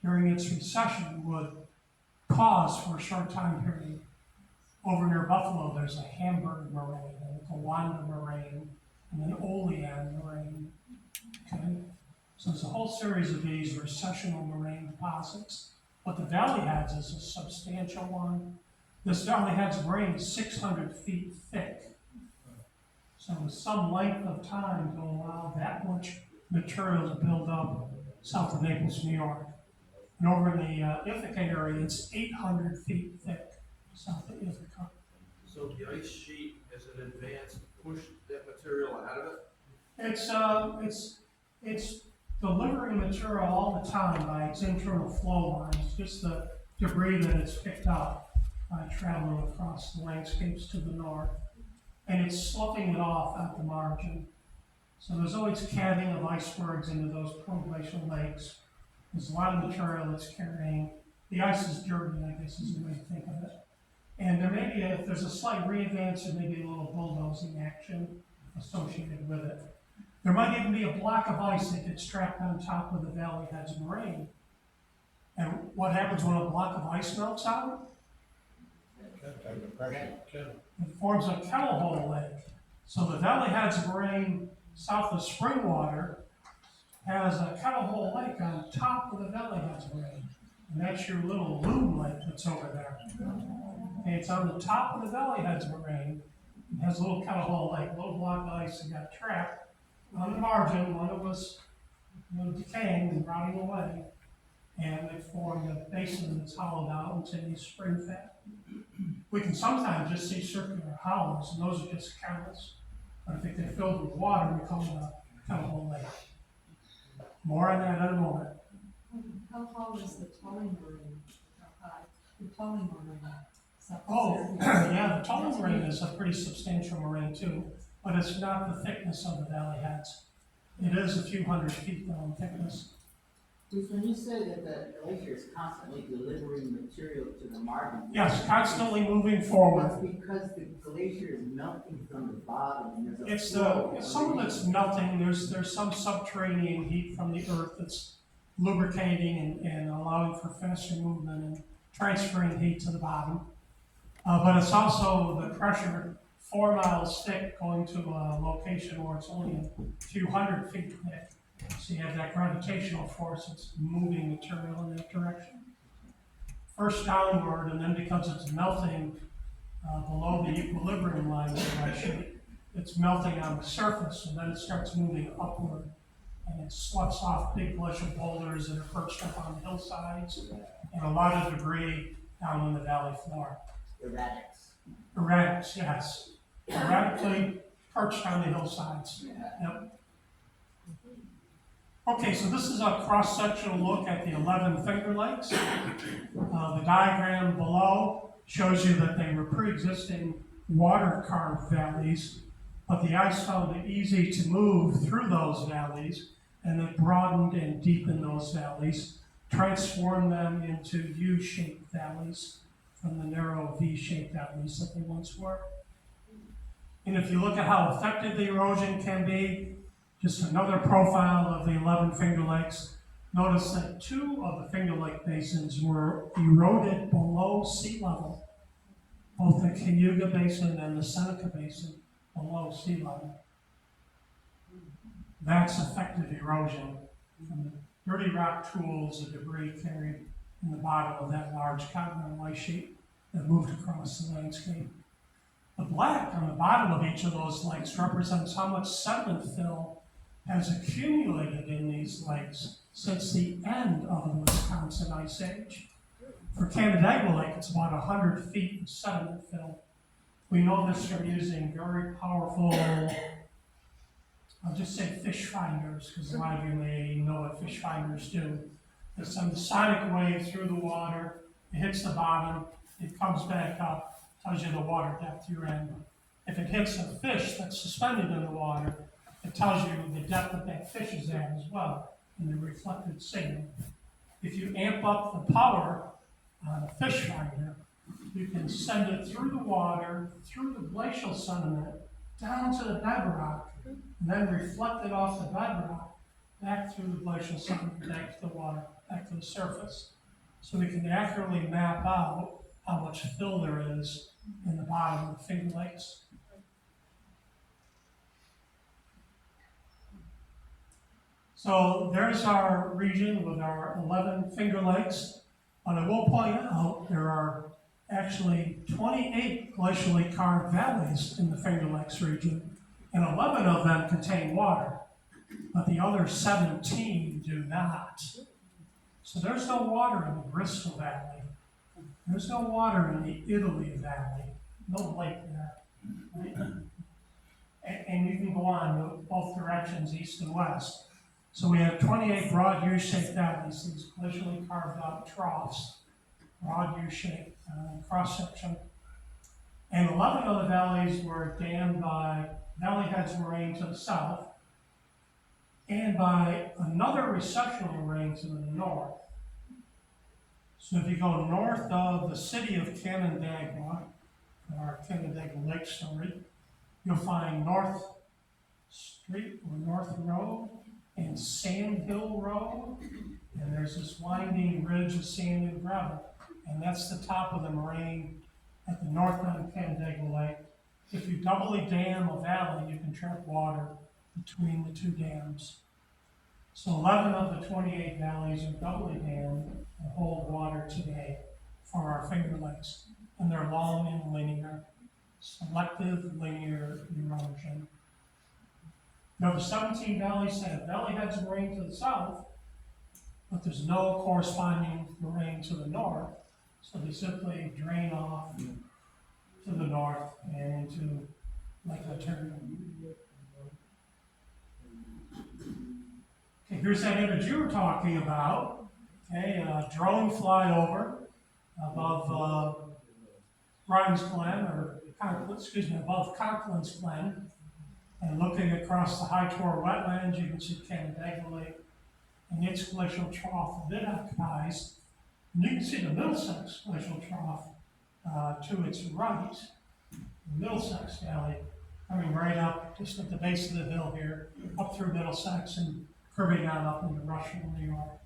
during its recession would pause for a short time period. Over near Buffalo, there's a Hamburg moraine, and a Gowanda moraine, and an Olean moraine. Okay? So there's a whole series of these recessional moraine deposits. But the Valley Heads is a substantial one. This Valley Heads moraine is 600 feet thick. So with some length of time to allow that much material to build up south of Naples, New York. And over in the Ithaca area, it's 800 feet thick south of Ithaca. So the ice sheet, as it advanced, pushed that material out of it? It's delivering material all the time by its internal flow lines, just the debris that it's picked up by traveling across the landscapes to the north. And it's sloughing it off at the margin. So there's always calving of icebergs into those proglacial lakes. There's a lot of material it's carrying. The ice is dirty, I guess is the way to think of it. And there may be, if there's a slight re-advance, there may be a little bulldozing action associated with it. There might even be a block of ice that gets trapped on top of the Valley Heads moraine. And what happens when a block of ice melts out? It forms a kettle hole lake. So the Valley Heads moraine south of Springwater has a kettle hole lake on top of the Valley Heads moraine. And that's your little loon lake that's over there. And it's on the top of the Valley Heads moraine. It has a little kettle hole lake, a little block of ice that got trapped on the margin. One of it was decaying and rotting away. And it formed a basin that's hollowed out into these spring fed. We can sometimes just see circular hollows, and those are just channels. But if they're filled with water, we call them a kettle hole lake. More on that in a moment. How tall is the Tully Marine? How high? The Tully Marine. Oh, yeah, the Tully moraine is a pretty substantial moraine too, but it's not the thickness of the Valley Heads. It is a few hundred feet though in thickness. Bruce, when you say that the glacier is constantly delivering material to the margin. Yes, constantly moving forward. That's because the glacier is melting from the bottom and there's a It's flow some of it's melting. There's some subterranean heat from the earth that's lubricating and allowing for faster movement and transferring heat to the bottom. But it's also the pressure 4 miles thick going to a location where it's only a few hundred feet thick. So you have that gravitational force that's moving material in that direction. First downward, and then because it's melting below the equilibrium line of the glacier, it's melting on the surface, and then it starts moving upward. And it sloughs off big glacial boulders that are perched up on the hillsides, and a lot of debris down in the valley floor. Erratics, yes. Erratically perched on the hillsides. Yep. Okay, so this is a cross-sectional look at the 11 Finger Lakes. The diagram below shows you that they were pre-existing water-carved valleys, but the ice found it easy to move through those valleys, and it broadened and deepened those valleys, transformed them into U-shaped valleys from the narrow V-shaped valleys that they once were. And if you look at how effective the erosion can be, just another profile of the 11 Finger Lakes, notice that 2 of the Finger Lake basins were eroded below sea level, both the Cayuga Basin and the Seneca Basin below sea level. That's effective erosion from the dirty rock tools, the debris carried in the bottom of that large continental ice sheet that moved across the landscape. The black on the bottom of each of those lakes represents how much sediment fill has accumulated in these lakes since the end of the Wisconsin Ice Age. For Canandaigua Lake, it's about 100 feet of sediment fill. We know this from using very powerful, I'll just say fish finders, because a lot of you may know what fish finders do. They send a sonic wave through the water, it hits the bottom, it comes back up, tells you the water depth you're in. If it hits a fish that's suspended in the water, it tells you the depth that that fish is at as well, in the reflected signal. If you amp up the power on a fish finder, you can send it through the water, through the glacial sediment, down to the bedrock, and then reflect it off the bedrock, back through the glacial sediment, back to the water, back to the surface. So we can accurately map out how much fill there is in the bottom of the Finger Lakes. So there's our region with our 11 Finger Lakes. But I will point out there are actually 28 glacially carved valleys in the Finger Lakes region, and 11 of them contain water, but the other 17 do not. So there's no water in the Bristol Valley. There's no water in the Italy Valley. No lake there. Right? And you can go on both directions, east and west. So we have 28 broad U-shaped valleys, these glacially carved out troughs, broad U-shaped cross-section. And 11 of the valleys were dammed by Valley Heads Moraine to the south and by another recessional moraine to the north. So if you go north of the city of Canandaigua, our Canandaigua Lake story, you'll find North Street or North Road and Sand Hill Road, and there's this winding ridge of sand and gravel, and that's the top of the moraine at the north end of Canandaigua Lake. If you doubly dam a valley, you can trap water between the two dams. So 11 of the 28 valleys are doubly dammed and hold water today for our Finger Lakes, and they're long and linear, selective linear erosion. Now, the 17 valleys have valley heads moraine to the south, but there's no corresponding moraine to the north, so they simply drain off to the north and into Lake Ontario. Okay, here's that image you were talking about. Okay, a drone flyover above Ryan's Glen, or above Conklin's Glen. And looking across the High Tor wetlands, you can see Canandaigua Lake and its glacial trough that it occupies. And you can see the Middlesex glacial trough to its right, the Middlesex Valley, coming right up just at the base of the hill here, up through Middlesex and curving on up into Rushmore, New York.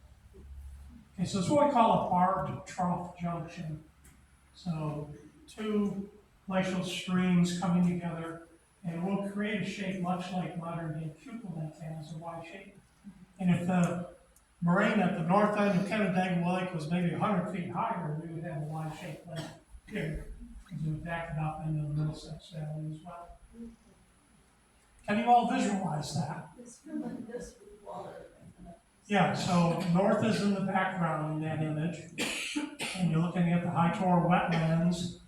Okay, so it's what we call a barbed trough junction. So two glacial streams coming together, and it will create a shape much like modern-day Pupil Lake has, a Y shape. And if the moraine at the north end of Canandaigua Lake was maybe 100 feet higher, we would have a Y-shaped lake here, because it would back it up into the Middlesex Valley as well. Can you all visualize that? It's filling this with water. Yeah, so north is in the background in that image, and you're looking at the High Tor wetlands.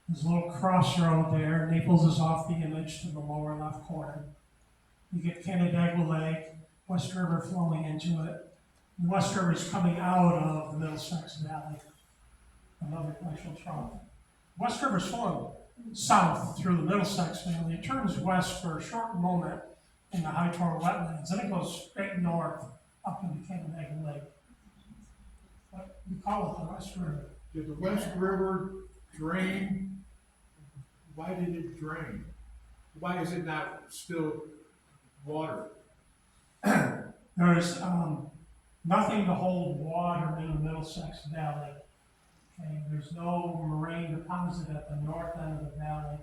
There's a little crossroad there. Naples is off the image to the lower left corner. You get Canandaigua Lake, West River flowing into it. The West River is coming out of the Middlesex Valley, another glacial trough. West River is flowing south through the Middlesex Valley. It turns west for a short moment in the High Tor wetlands, then it goes straight north up into Canandaigua Lake. But we call it the West River. Did the West River drain? Why did it drain? Why is it not still water? There's nothing to hold water in the Middlesex Valley. Okay, there's no moraine deposit at the north end of the valley,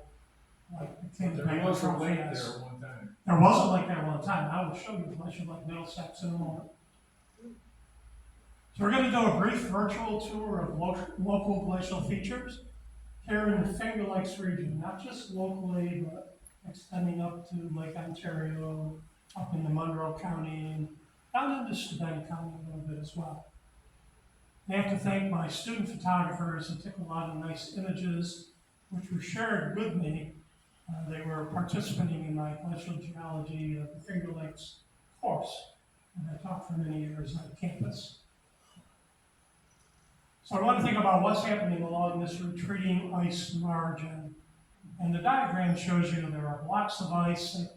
like the There Canandaigua was a Trough lake has. there one time. There was a lake there one time. I will show you a glacier like Middlesex in a moment. So we're going to do a brief virtual tour of local glacial features here in the Finger Lakes region, not just locally, but extending up to Lake Ontario, up into Monroe County, and down into Steuben County a little bit as well. I have to thank my student photographers who took a lot of nice images, which were shared with me. They were participating in my glacial geology of the Finger Lakes course, and I taught for many years on campus. So I want to think about what's happening along this retreating ice margin. And the diagram shows you there are blocks of ice that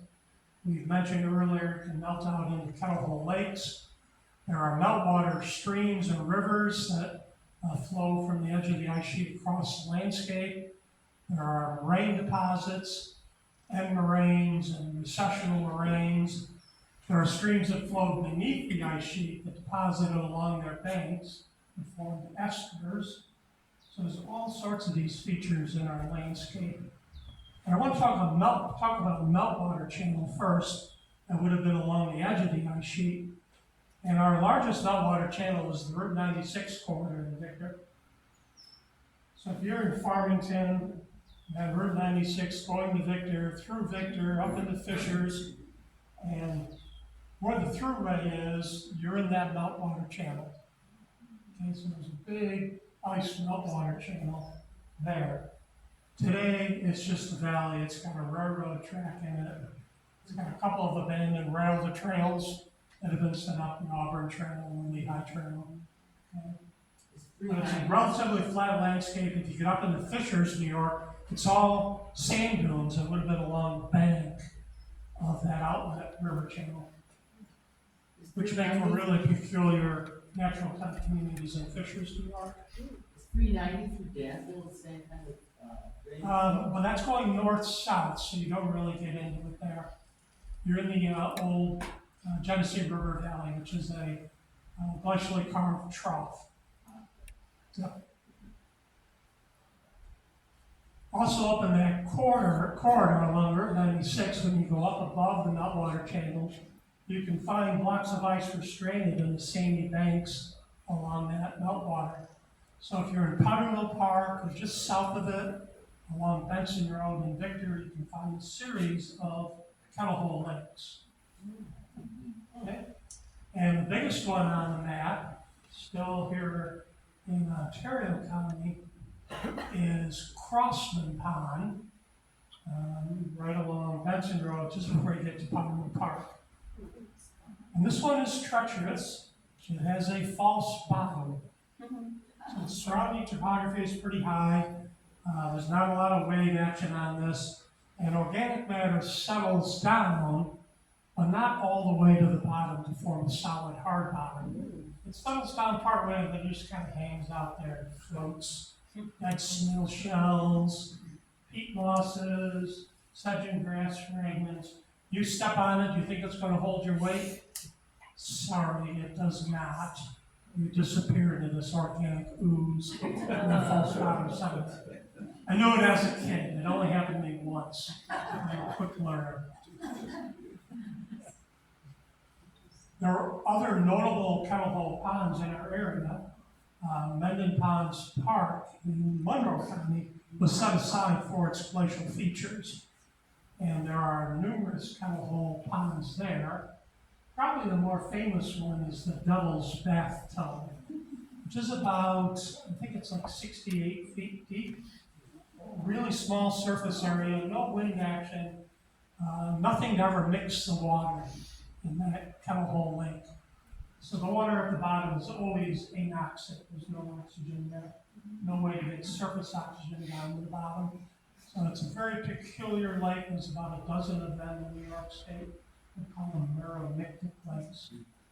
we've mentioned earlier can melt out into kettle lakes. There are meltwater streams and rivers that flow from the edge of the ice sheet across the landscape. There are moraine deposits, end moraines and recessional moraines. There are streams that flow beneath the ice sheet that deposited along their banks and formed eskers. So there's all sorts of these features in our landscape. And I want to talk about the meltwater channel first. That would have been along the edge of the ice sheet. And our largest meltwater channel is the Route 96 corridor in Victor. So if you're in Farmington, you have Route 96 going to Victor, through Victor, up into Fishers, and where the thruway is, you're in that meltwater channel. Okay, so there's a big ice meltwater channel there. Today, it's just a valley. It's got a railroad track in it. It's got a couple of abandoned railroad trails that have been set up, the Auburn Trail and Lehigh Trail. Okay. But it's a relatively flat landscape. If you get up into Fishers, New York, it's all sand dunes that would have been along the bank of that outlet river channel, which make for really peculiar natural type communities in Fishers, New York. Is 390 through Danville the same kind of thing? But that's going north-south, so you don't really get into it there. You're in the old Genesee River Valley, which is a glacially carved trough. So, also up in that corridor along Route 96, when you go up above the meltwater channels, you can find blocks of ice restrained in the sandy banks along that meltwater. So if you're in Powdermill Park or just south of it, along Benson Road in Victor, you can find a series of kettle hole lakes. Okay? And the biggest one on the map, still here in Ontario County, is Crossman Pond, right along Benson Road, just before you get to Powdermill Park. And this one is treacherous. It has a false bottom. So the surrounding topography is pretty high. There's not a lot of wave action on this. And organic matter settles down, but not all the way to the bottom to form a solid hard bottom. It settles down part way and then just kind of hangs out there and floats. Dead snail shells, peat mosses, sedge and grass fragments. You step on it, you think it's going to hold your weight? Sorry, it does not. You disappear into this organic ooze in the false bottom sediment. I knew it as a kid. It only happened to me once. I'm a quick learner. There are other notable kettle hole ponds in our area. Mendon Ponds Park in Monroe County was set aside for its glacial features. And there are numerous kettle hole ponds there. Probably the more famous one is the Devil's Bathtub, which is about, I think it's like 68 feet deep. Really small surface area, no wind action, nothing to ever mix the water in that kettle hole lake. So the water at the bottom is always anoxic. There's no oxygen there, no way to get surface oxygen down to the bottom. So it's a very peculiar lake. There's about a dozen of them in New York State. We call them meromictic lakes.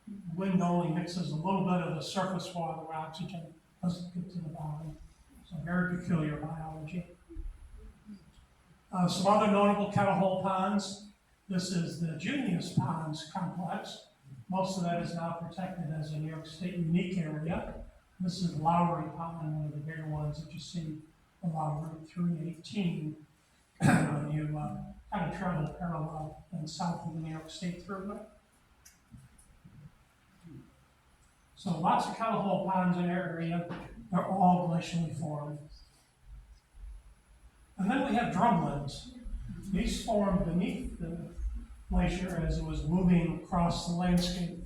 The wind only mixes a little bit of the surface water where oxygen doesn't get to the bottom. So very peculiar biology. Some other notable kettle hole ponds. This is the Junius Ponds complex. Most of that is now protected as a New York State unique area. This is Lowry Pond, one of the bigger ones that you see along Route 318 when you kind of travel parallel and south of the New York State Thruway. So lots of kettle hole ponds in our area. They're all glacially formed. And then we have drumlins. These formed beneath the glacier as it was moving across the landscape.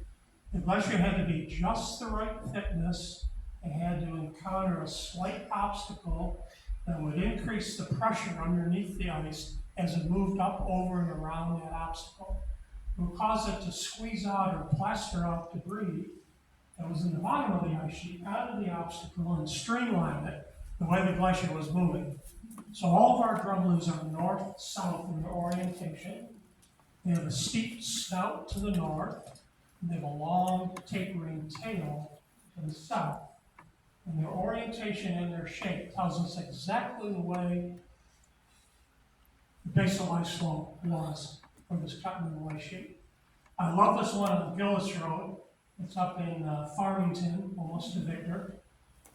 The glacier had to be just the right thickness. It had to encounter a slight obstacle that would increase the pressure underneath the ice as it moved up, over, and around that obstacle. It would cause it to squeeze out or plaster out debris that was in the bottom of the ice sheet out of the obstacle and streamline it the way the glacier was moving. So all of our drumlins are north-south in their orientation. They have a steep snout to the north, and they have a long tapering tail to the south. And their orientation and their shape tells us exactly the way the basal ice slope was for this continental ice sheet. I love this one on Gillis Road. It's up in Farmington, almost to Victor.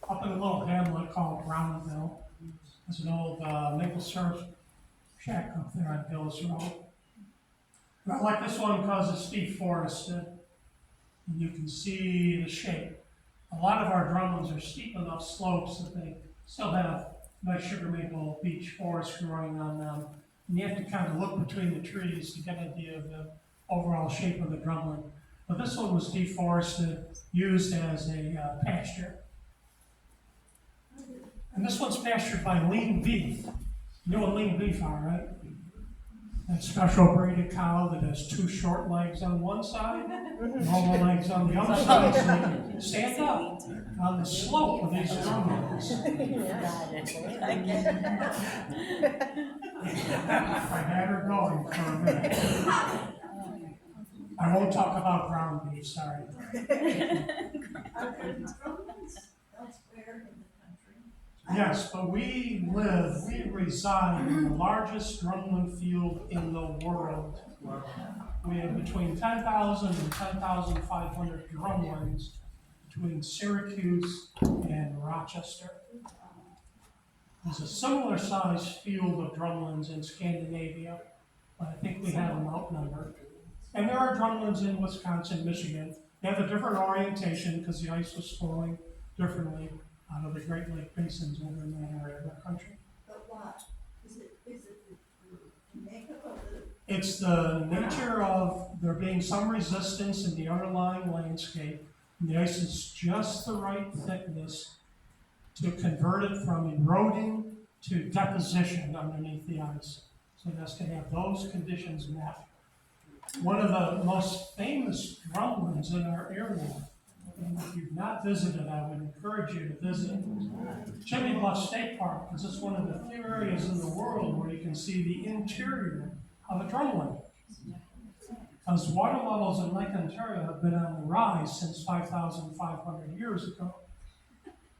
up in a little hamlet called Brownville. There's an old maple syrup shack up there on Hills Road. And I like this one because it's deforested, and you can see the shape. A lot of our drumlins are steep enough slopes that they still have nice sugar maple beech forest growing on them. And you have to kind of look between the trees to get an idea of the overall shape of the drumlin. But this one was deforested, used as a pasture. And this one's pastured by lean beef. You know what lean beef are, right? That special breeded cow that has two short legs on one side, normal legs on the other side, so they can stand up on the slope of these drumlins. I had her going for a minute. I won't talk about ground beef, sorry. Are there drumlins elsewhere in the country? Yes, but we reside in the largest drumlin field in the world. We have between 10,000 and 10,500 drumlins between Syracuse and Rochester. There's a similar sized field of drumlins in Scandinavia, but I think we have them outnumbered. And there are drumlins in Wisconsin, Michigan. They have a different orientation because the ice was flowing differently out of the Great Lake basins over in that area of the country. But why? Is it the makeup of the? It's the nature of there being some resistance in the underlying landscape. And the ice is just the right thickness to convert it from eroding to deposition underneath the ice. So that's going to have those conditions met. One of the most famous drumlins in our area, and if you've not visited, I would encourage you to visit Chimney Bluff State Park, because it's one of the few areas in the world where you can see the interior of a drumlin. Because water levels in Lake Ontario have been on the rise since 5,500 years ago,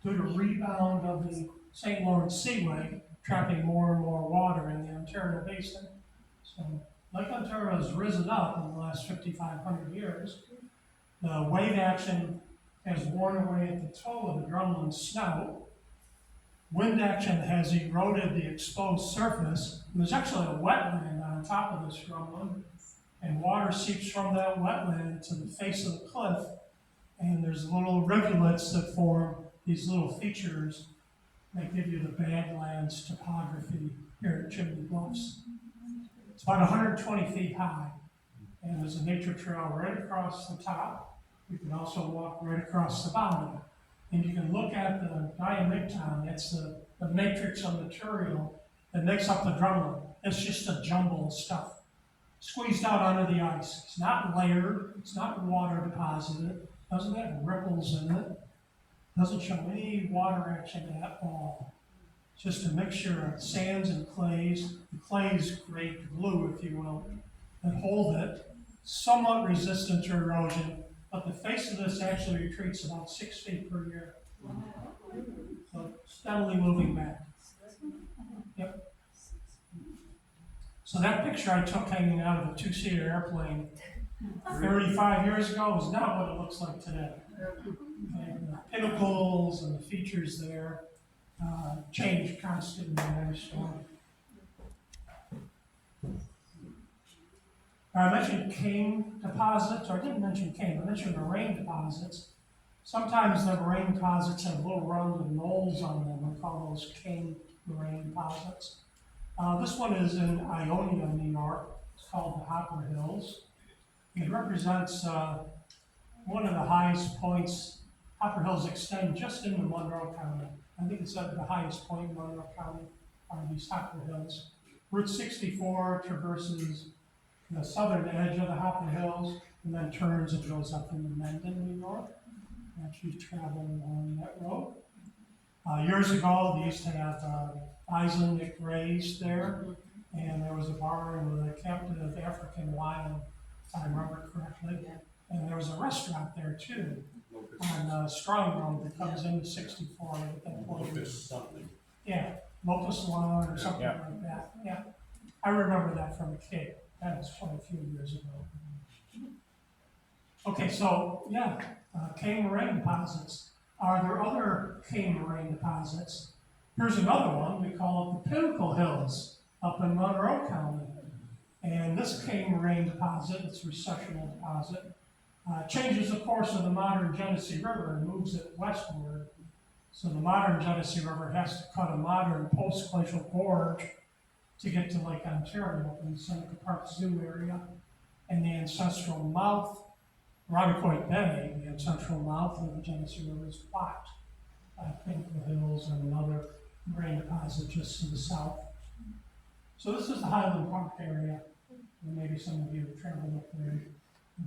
due to rebound of the St. Lawrence Seaway, trapping more and more water in the Ontario Basin. So Lake Ontario has risen up in the last 5,500 years. The wave action has worn away at the toe of the drumlin snout. Wind action has eroded the exposed surface. And there's actually a wetland on top of this drumlin, and water seeps from that wetland to the face of the cliff. And there's little rivulets that form these little features that give you the Badlands topography here at Chimney Bluffs. It's about 120 feet high, and there's a nature trail right across the top. You can also walk right across the bottom, and you can look at the diamigton. That's the matrix of material that makes up the drumlin. It's just a jumble of stuff squeezed out onto the ice. It's not layered, it's not water deposited, doesn't have ripples in it, doesn't show any water action at all. It's just a mixture of sands and clays. The clays create glue, if you will, that hold it, somewhat resistant to erosion, but the face of this actually retreats about 6 feet per year. So steadily moving back. Yep. So that picture I took hanging out of a two-seater airplane 35 years ago is not what it looks like today. And the pinnacles and the features there change constantly. I mentioned cane deposits, or I didn't mention cane, I mentioned moraine deposits. Sometimes the moraine deposits have little rounded knolls on them. We call those cane moraine deposits. This one is in Ionia, New York. It's called the Hopper Hills. It represents one of the highest points. Hopper Hills extend just into Monroe County. I think it's at the highest point in Monroe County are these Hopper Hills. Route 64 traverses the southern edge of the Hopper Hills and then turns and goes up into Mendon, New York. Actually traveling along that road. Years ago, they used to have bison that grazed there, and there was a barn with a captive African lion, if I remember correctly. And there was a restaurant there too, on Strong Road that comes into 64 at that point. Yeah, Locust Lawn or something like that. Yeah, I remember that from a kid. That was quite a few years ago. Okay, so yeah, cane moraine deposits. Are there other cane moraine deposits? Here's another one, we call it the Pinnacle Hills up in Monroe County. And this cane moraine deposit, it's a recessional deposit, changes the course of the modern Genesee River and moves it westward. So the modern Genesee River has to cut a modern post-glacial gorge to get to Lake Ontario up in the Seneca Park Zoo area. And the ancestral mouth, Roccoquoit Bay, the ancestral mouth of the Genesee River, is blocked by Pinnacle Hills and another moraine deposit just to the south. So this is the Highland Park area, and maybe some of you have traveled up there.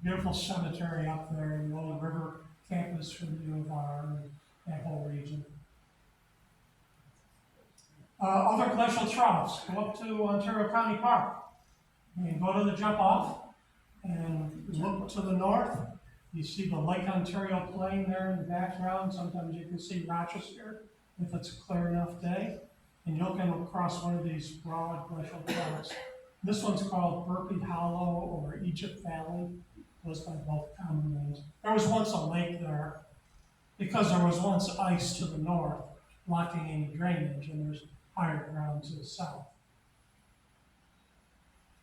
Beautiful cemetery up there, the old river campus for the U of R and that whole region. Other glacial troughs, go up to Ontario County Park. And go to the jump off and look to the north. You see the Lake Ontario plain there in the background. Sometimes you can see Rochester if it's a clear enough day. And you'll come across one of these broad glacial troughs. This one's called Burpee Hollow or Egypt Valley. Goes by both common names. There was once a lake there because there was once ice to the north blocking any drainage, and there's higher ground to the south.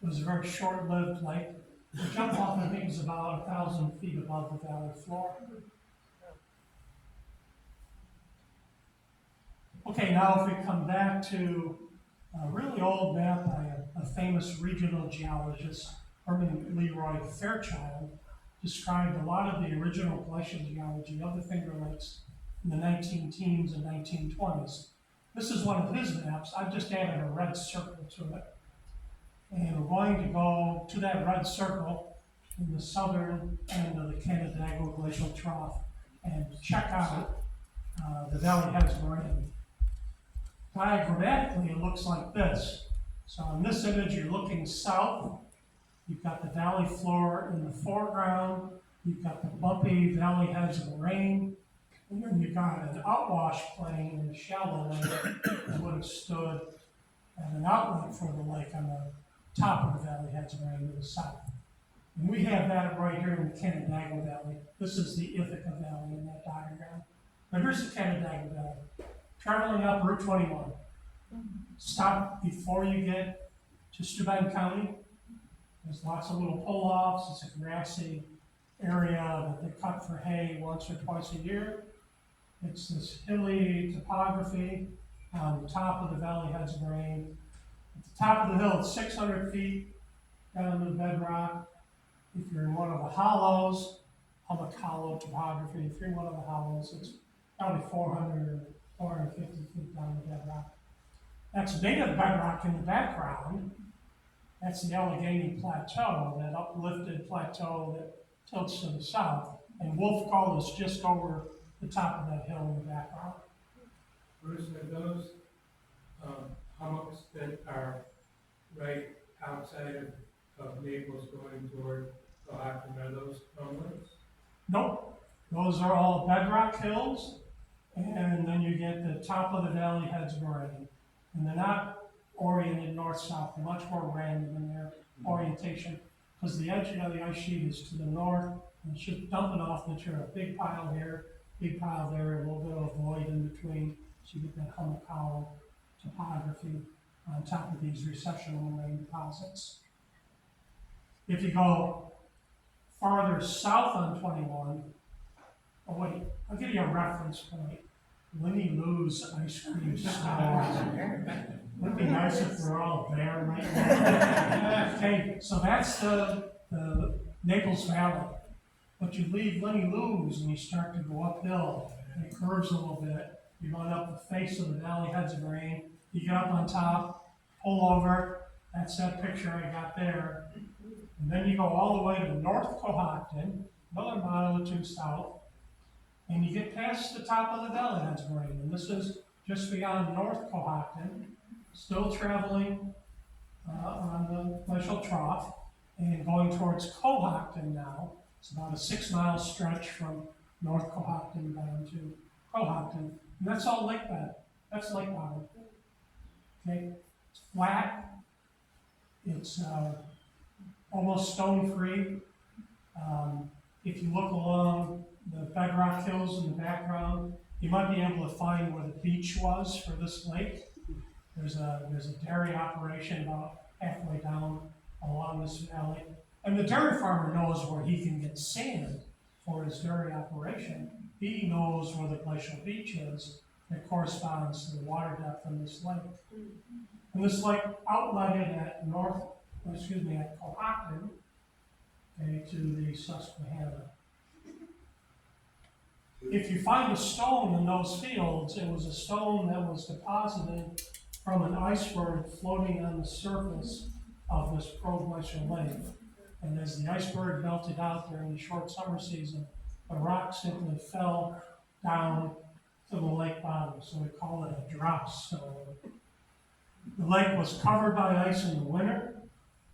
It was a very short-lived lake. The jump off, I think, is about 1,000 feet above the valley floor. Okay, now if we come back to a really old map by a famous regional geologist, Herman Leroy Fairchild, described a lot of the original glacial geology of the Finger Lakes in the 19-teens and 1920s. This is one of his maps. I've just added a red circle to it. And we're going to go to that red circle in the southern end of the Canandaigua Glacial Trough and check out the Valley Heads Moraine. Diagrammatically, it looks like this. So in this image, you're looking south. You've got the valley floor in the foreground. You've got the bumpy Valley Heads Moraine. And then you've got an outwash plain in the shallow lake that would have stood at an outlet for the lake on the top of the Valley Heads Moraine to the south. And we have that right here in the Canandaigua Valley. This is the Ithaca Valley in that diagram. But here's the Canandaigua Valley. Traveling up Route 21. Stop before you get to Steuben County. There's lots of little pull-offs. It's a grassy area that they cut for hay once or twice a year. It's this hilly topography on the top of the Valley Heads Moraine. At the top of the hill, it's 600 feet down to the bedrock. If you're in one of the hollows, Hummock Hollow topography, if you're in one of the hollows, it's probably 400 or 450 feet down the bedrock. That's native bedrock in the background. That's the Allegheny Plateau, that uplifted plateau that tilts to the south. And Wolf Col is just over the top of that hill in the background. Bruce, are those hummocks that are right outside of Naples going toward Cohocton, are those homelands? Nope, those are all bedrock hills, and then you get the top of the Valley Heads Moraine. And they're not oriented north-south, they're much more random in their orientation, because the edge of the ice sheet is to the north, and it's just dumping off material. Big pile here, big pile there, a little bit of a void in between, so you get that Hummock Hollow topography on top of these recessional moraine deposits. If you go farther south on 21, oh wait, I'll give you a reference point. Winnie Lou's ice cream store. Wouldn't it be nice if we're all there right now? Okay, so that's the Naples Valley. But you leave Winnie Lou's and you start to go uphill, and it curves a little bit. You're going up the face of the Valley Heads Moraine. You get up on top, pull over. That's that picture I got there. And then you go all the way to North Cohocton, another mile or two south, and you get past the top of the Valley Heads Moraine. And this is just beyond North Cohocton, still traveling on the glacial trough and going towards Cohocton now. It's about a 6-mile stretch from North Cohocton down to Cohocton. And that's all lake bed. That's lake bottom. Okay? It's flat. It's almost stone-free. If you look along the bedrock hills in the background, You might be able to find where the beach was for this lake. There's a dairy operation about halfway down along this valley. And the dairy farmer knows where he can get sand for his dairy operation. He knows where the glacial beach is that corresponds to the water depth in this lake. And this lake outletted at Cohocton, okay, to the Susquehanna. If you find a stone in those fields, it was a stone that was deposited from an iceberg floating on the surface of this proglacial lake. And as the iceberg melted out during the short summer season, the rock simply fell down to the lake bottom, so we call it a drop stone. The lake was covered by ice in the winter,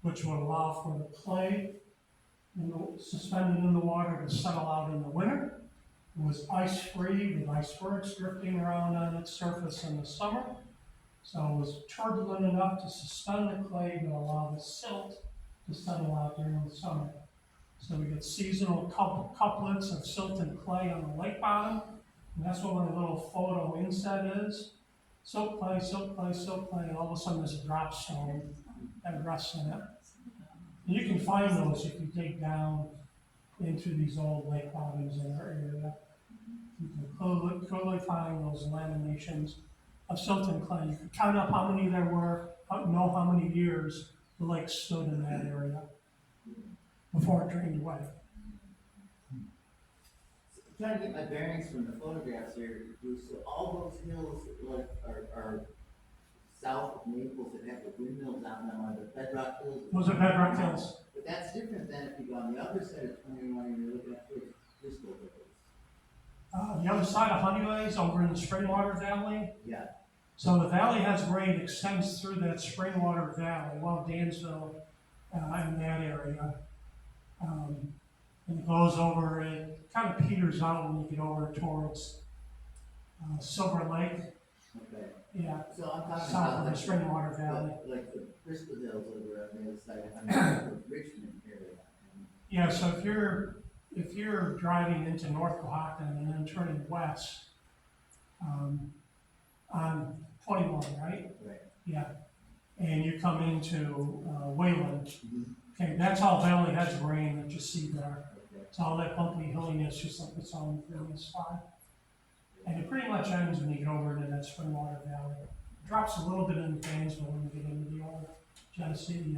which would allow for the clay suspended in the water to settle out in the winter. It was ice-free with icebergs drifting around on its surface in the summer. So it was turbulent enough to suspend the clay to allow the silt to settle out during the summer. So we get seasonal couplets of silt and clay on the lake bottom. And that's what my little photo inset is. Silt clay, silt clay, silt clay, and all of a sudden there's a drop stone that rests in it. And you can find those if you dig down into these old lake bottoms in our area. You can clearly find those laminations of silt and clay. You can count up how many there were, know how many years the lake stood in that area before it drained away. I'm trying to get my bearings from the photographs here, Bruce. So all those hills like are south of Naples that have the windmills on them are the bedrock hills. Those are bedrock hills. But that's different than if you go on the other side of 21 and you're looking at Crystal Hills. The other side of Honeyway is over in the Springwater Valley. Yeah. So the valley has grade extends through that Springwater Valley, well, Dansville, in that area. And it goes over, it kind of peters out when you get over towards Silver Lake. Okay. Yeah, So I'm talking south about of like the Springwater Valley. like the Crystal Hills over on the other side of the Richmond area. Yeah, so if you're driving into North Cohocton and then turning west on 21, right? Right. Yeah, and you come into Wayland. Mm-hmm. Okay, that's all Valley has rain that you see there. Okay. It's all that bumpy hilliness, just like its own hilliness spot. And it pretty much ends when you get over into that Springwater Valley. It drops a little bit into Dansville when you get into the old Genesee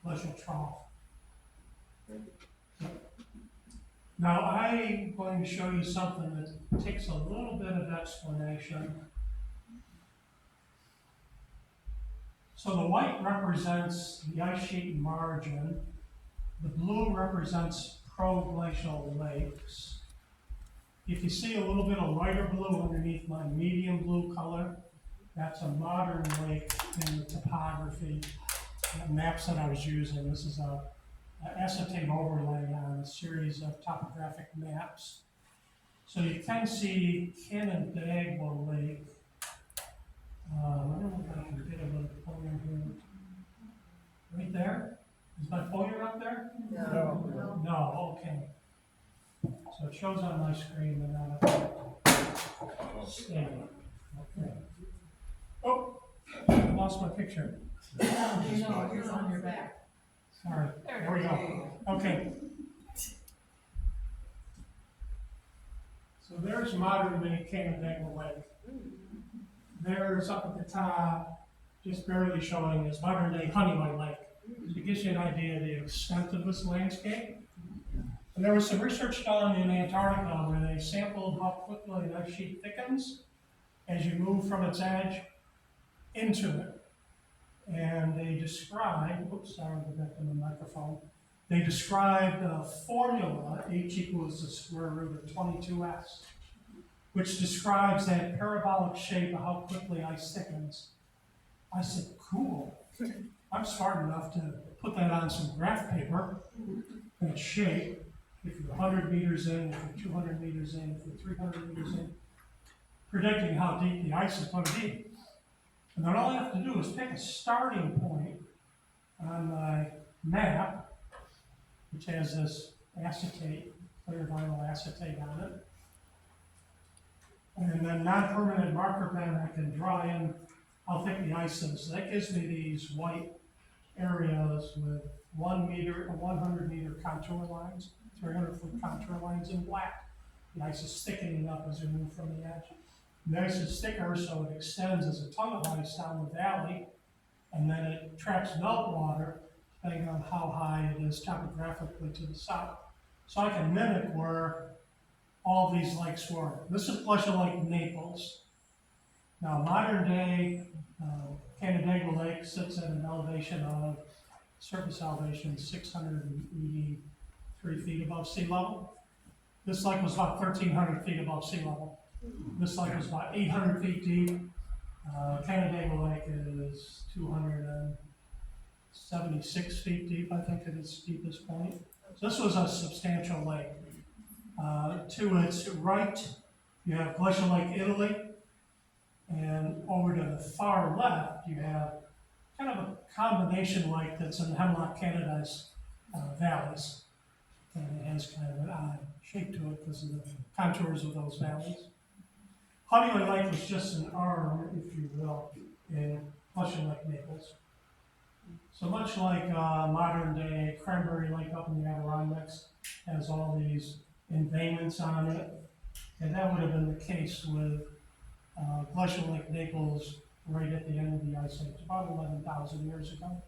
Glacial Trough. Now I'm going to show you something that takes a little bit of explanation. So the white represents the ice sheet margin. The blue represents proglacial lakes. If you see a little bit of lighter blue underneath my medium blue color, that's a modern lake in the topography maps that I was using. This is a acetate overlay on a series of topographic maps. So you can see Canandaigua Lake. I don't know if I can get a little pointer here. Right there? Is my pointer up there? No. No, okay. So it shows on my screen and not up there. Stay. Okay. Oh, I lost my picture. It's on your back. Sorry. There we go. Okay. So there's modern day Canandaigua Lake. There's up at the top, just barely showing, is modern day Honeyway Lake. So it gives you an idea of the extent of this landscape. And there was some research done in Antarctica where they sampled how quickly an ice sheet thickens as you move from its edge into it. And they described, oops, sorry, I'll go back to the microphone. They described a formula, H equals the square root of 22s, which describes that parabolic shape of how quickly ice thickens. I said, cool. I'm smart enough to put that on some graph paper, that shape, if you're 100 meters in, if you're 200 meters in, if you're 300 meters in, predicting how deep the ice is going to be. And then all I have to do is pick a starting point on my map, which has this acetate, clear vinyl acetate on it. And then non-permanent marker pen, I can draw in how thick the ice is. So that gives me these white areas with 1 meter or 100 meter contour lines, 300-foot contour lines in black. The ice is thickening up as we move from the edge. The ice is thicker, so it extends as a tongue of ice down the valley, and then it traps meltwater, depending on how high it is topographically to the south. So I can mimic where all these lakes were. This is Glacial Lake Naples. Now, modern day Canandaigua Lake sits at an elevation of, surface elevation 683 feet above sea level. This lake was about 1,300 feet above sea level. This lake was about 800 feet deep. Canandaigua Lake is 276 feet deep, I think, at its deepest point. So this was a substantial lake. To its right, you have Glacial Lake, Italy, and over to the far left, you have kind of a combination lake that's in Hemlock Canada's valleys. And it has kind of an odd shape to it because of the contours of those valleys. Honeyway Lake was just an arm, if you will, in Glacial Lake Naples. So much like modern day Cranberry Lake up in the Adirondacks has all these embayments on it, and that would have been the case with Glacial Lake Naples right at the end of the Ice Age, about 11,000 years ago.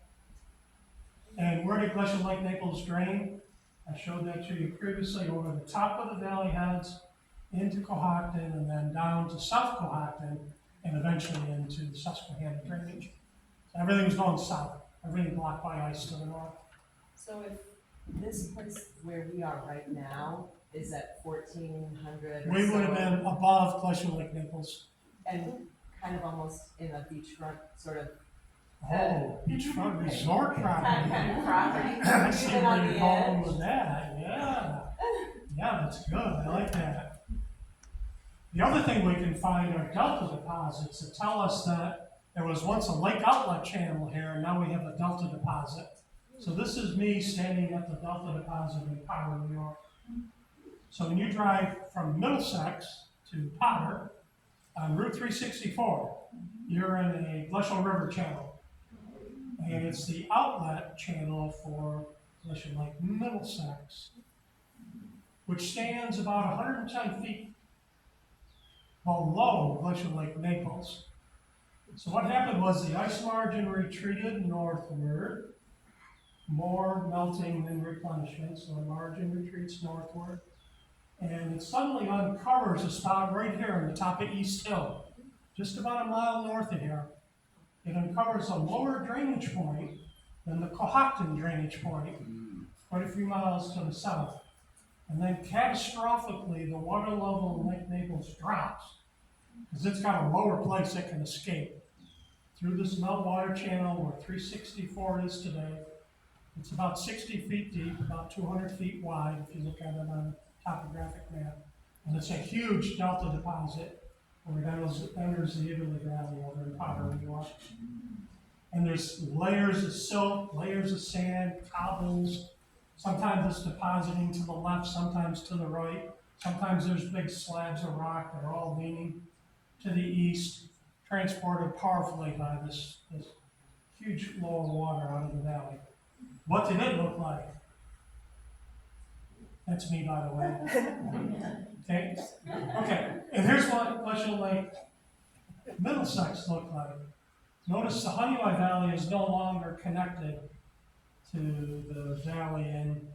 And where did Glacial Lake Naples drain? I showed that to you previously, over the top of the valley heads, into Cohocton, and then down to South Cohocton, and eventually into the Susquehanna drainage. So everything was going south, everything blocked by ice to the north. So if this place where we are right now is at 1,400 or We would have so, been above Glacial Lake Naples. and kind of almost in a beachfront sort of Oh, beachfront resort property. kind of property. I see Even where on you're the going edge. with that, yeah. Yeah, that's good, I like that. The other thing we can find are delta deposits that tell us that there was once a lake outlet channel here, and now we have a delta deposit. So this is me standing at the delta deposit in Potter, New York. So when you drive from Middlesex to Potter on Route 364, you're in a Glacial River channel. And it's the outlet channel for Glacial Lake Middlesex, which stands about 110 feet below Glacial Lake Naples. So what happened was the ice margin retreated northward, more melting than replenishment, so the margin retreats northward, and it suddenly uncovers a spot right here on the top of East Hill, just about a mile north of here. It uncovers a lower drainage point than the Cohocton drainage point, quite a few miles to the south. And then catastrophically, the water level in Lake Naples drops, because it's got a lower place it can escape. Through this meltwater channel where 364 is today, it's about 60 feet deep, about 200 feet wide if you look at it on a topographic map. And it's a huge delta deposit where it enters the Italy Valley over in Potter, New York. And there's layers of silt, layers of sand, cobbles. Sometimes it's depositing to the left, sometimes to the right. Sometimes there's big slabs of rock that are all leaning to the east, transported powerfully by this huge flow of water out of the valley. What did it look like? That's me, by the way. Okay? Okay, and here's what Glacial Lake Middlesex looked like. Notice the Honeyway Valley is no longer connected to the valley in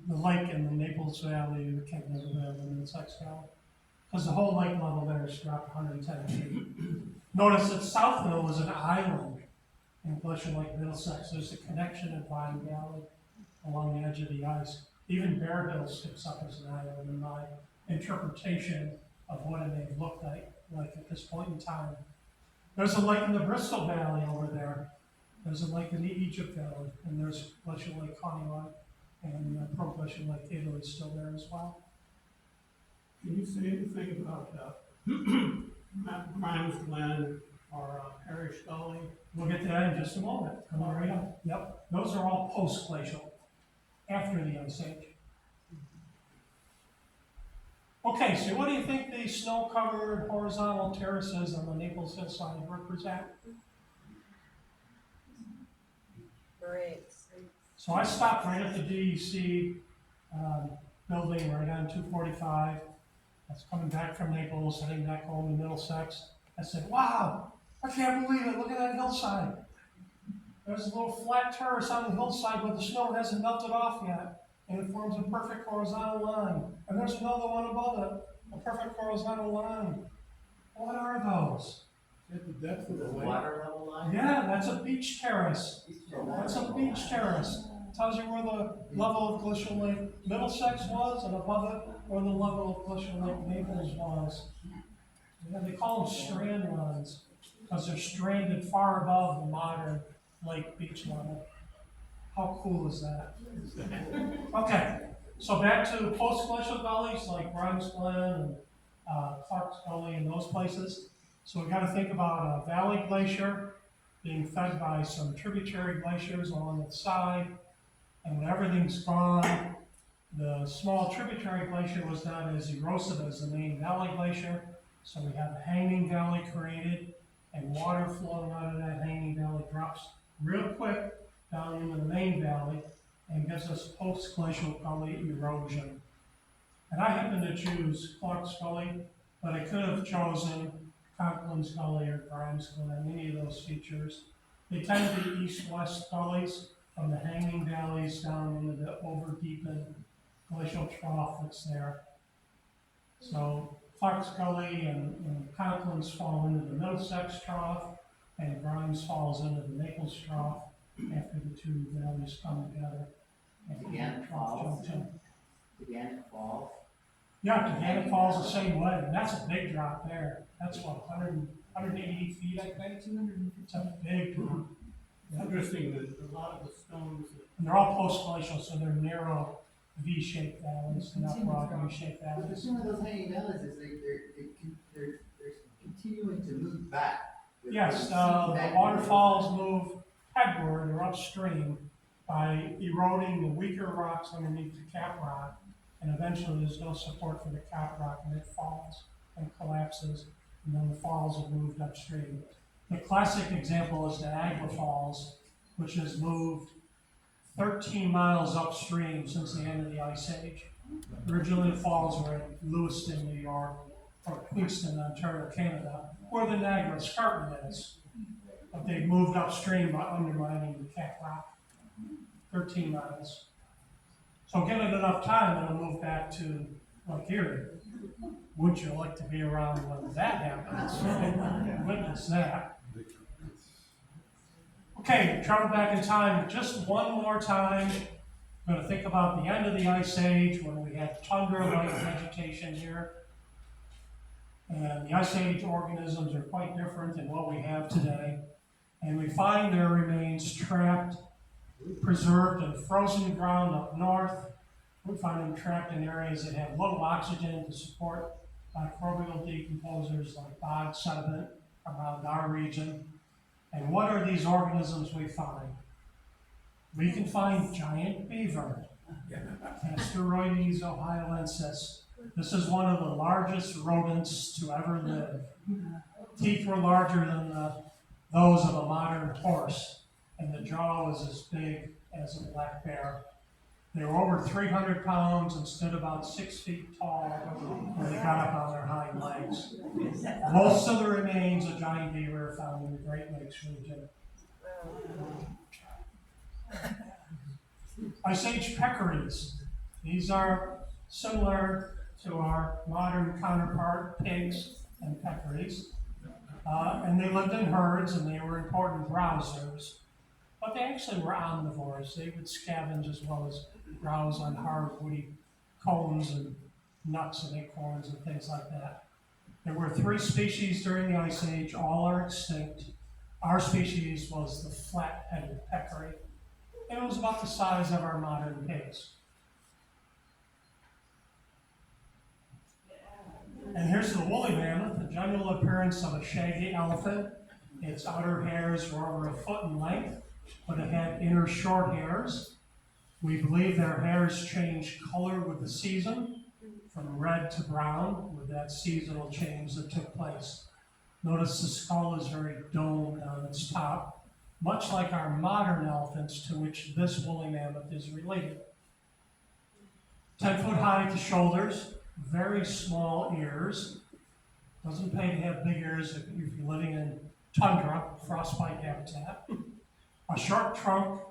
the lake in the Naples Valley, the Canandaigua Valley, the Middlesex Valley, because the whole lake level there has dropped 110 feet. Notice that Southville is an island in Glacial Lake Middlesex. There's a connection in Vine Valley along the edge of the ice. Even Bear Hill sticks up as an island in my interpretation of what it may look like at this point in time. There's a lake in the Bristol Valley over there. There's a lake in the Egypt Valley, and there's Glacial Lake Honeyway, and Pro-Glacial Lake Italy is still there as well. Can you say anything about Grimes Glen or Parish Gully? We'll get to that in just a moment. Come on, right up. Yep, those are all post-glacial, after the Ice Age. Okay, so what do you think the snow-covered horizontal terraces on the Naples hillside represent? Great. So I stopped right at the DEC building right on 245. I was coming back from Naples, heading back home to Middlesex. I said, wow, I can't believe it, look at that hillside. There's a little flat terrace on the hillside where the snow hasn't melted off yet, and it forms a perfect horizontal line. And there's another one above it, a perfect horizontal line. What are those? At the depth of The the lake. water level line? Yeah, that's a beach terrace. That's a beach terrace. Tells you where the level of Glacial Lake Middlesex was, and above it, where the level of Glacial Lake Naples was. Yeah, they call them strand lines, because they're stranded far above the modern lake beach level. How cool is that? Okay, so back to post-glacial gullies like Grimes Glen and Clark's Gully and those places. So we got to think about a valley glacier being fed by some tributary glaciers along its side. And when everything's gone, the small tributary glacier was not as erosive as the main valley glacier. So we have a hanging valley created, and water flowing out of that hanging valley drops real quick down into the main valley and gives us post-glacial gully erosion. And I happen to choose Clark's Gully, but I could have chosen Conklin's Gully or Grimes Glen, any of those features. They tend to be east-west gullies from the hanging valleys down into the over-deepened glacial trough that's there. So Clark's Gully and Conklin's fall into the Middlesex trough, and Grimes falls into the Naples trough after the two valleys come together. And Again, the trough falls. jumps in. Again, it falls. Yeah, Gannett falls the same way, and that's a big drop there. That's what, 180 feet, I think? It's a big drop. It's interesting that a lot of the stones that And they're all post-glacial, so they're narrow V-shaped valleys, they're not broad V-shaped But the valleys. thing with those hanging valleys is they're continuing to move back. Yes, They're the back. waterfalls move headward or upstream by eroding the weaker rocks underneath the cap rock, and eventually there's no support for the cap rock, and it falls and collapses, and then the falls have moved upstream. The classic example is Niagara Falls, which has moved 13 miles upstream since the end of the Ice Age. Originally, the falls were in Lewiston, New York, or Queenston, Ontario, Canada, where the Niagara Escarpment is. But they've moved upstream by undermining the cap rock, 13 miles. So given enough time, it'll move back to Lake Erie. Would you like to be around when that happens? Witness that. Okay, travel back in time just one more time. We're going to think about the end of the Ice Age when we had tundra-like vegetation here. And the Ice Age organisms are quite different than what we have today. And we find their remains trapped, preserved in frozen ground up north. We find them trapped in areas that have little oxygen to support microbial decomposers like bog sediment around our region. And what are these organisms we find? We can find giant beaver, Asteroides ohioensis. This is one of the largest rodents to ever live. Teeth were larger than those of a modern horse, and the jaw was as big as a black bear. They were over 300 pounds and stood about 6 feet tall when they got up on their hind legs. Most of the remains of giant beaver are found in the Great Lakes region. Ice Age peccaries. These are similar to our modern counterpart, pigs and peccaries. And they lived in herds, and they were important browsers. But they actually were omnivores. They would scavenge as well as browse on hard woody cones and nuts and acorns and things like that. There were 3 species during the Ice Age. All are extinct. Our species was the flat-headed peccary, and it was about the size of our modern pigs. And here's the woolly mammoth, the general appearance of a shaggy elephant. Its outer hairs were over 1 foot in length, but it had inner short hairs. We believe their hairs changed color with the season, from red to brown with that seasonal change that took place. Notice the skull is very domed on its top, much like our modern elephants, to which this woolly mammoth is related. 10 foot high at the shoulders, very small ears. Doesn't pay to have big ears if you're living in tundra, frostbite habitat. A short trunk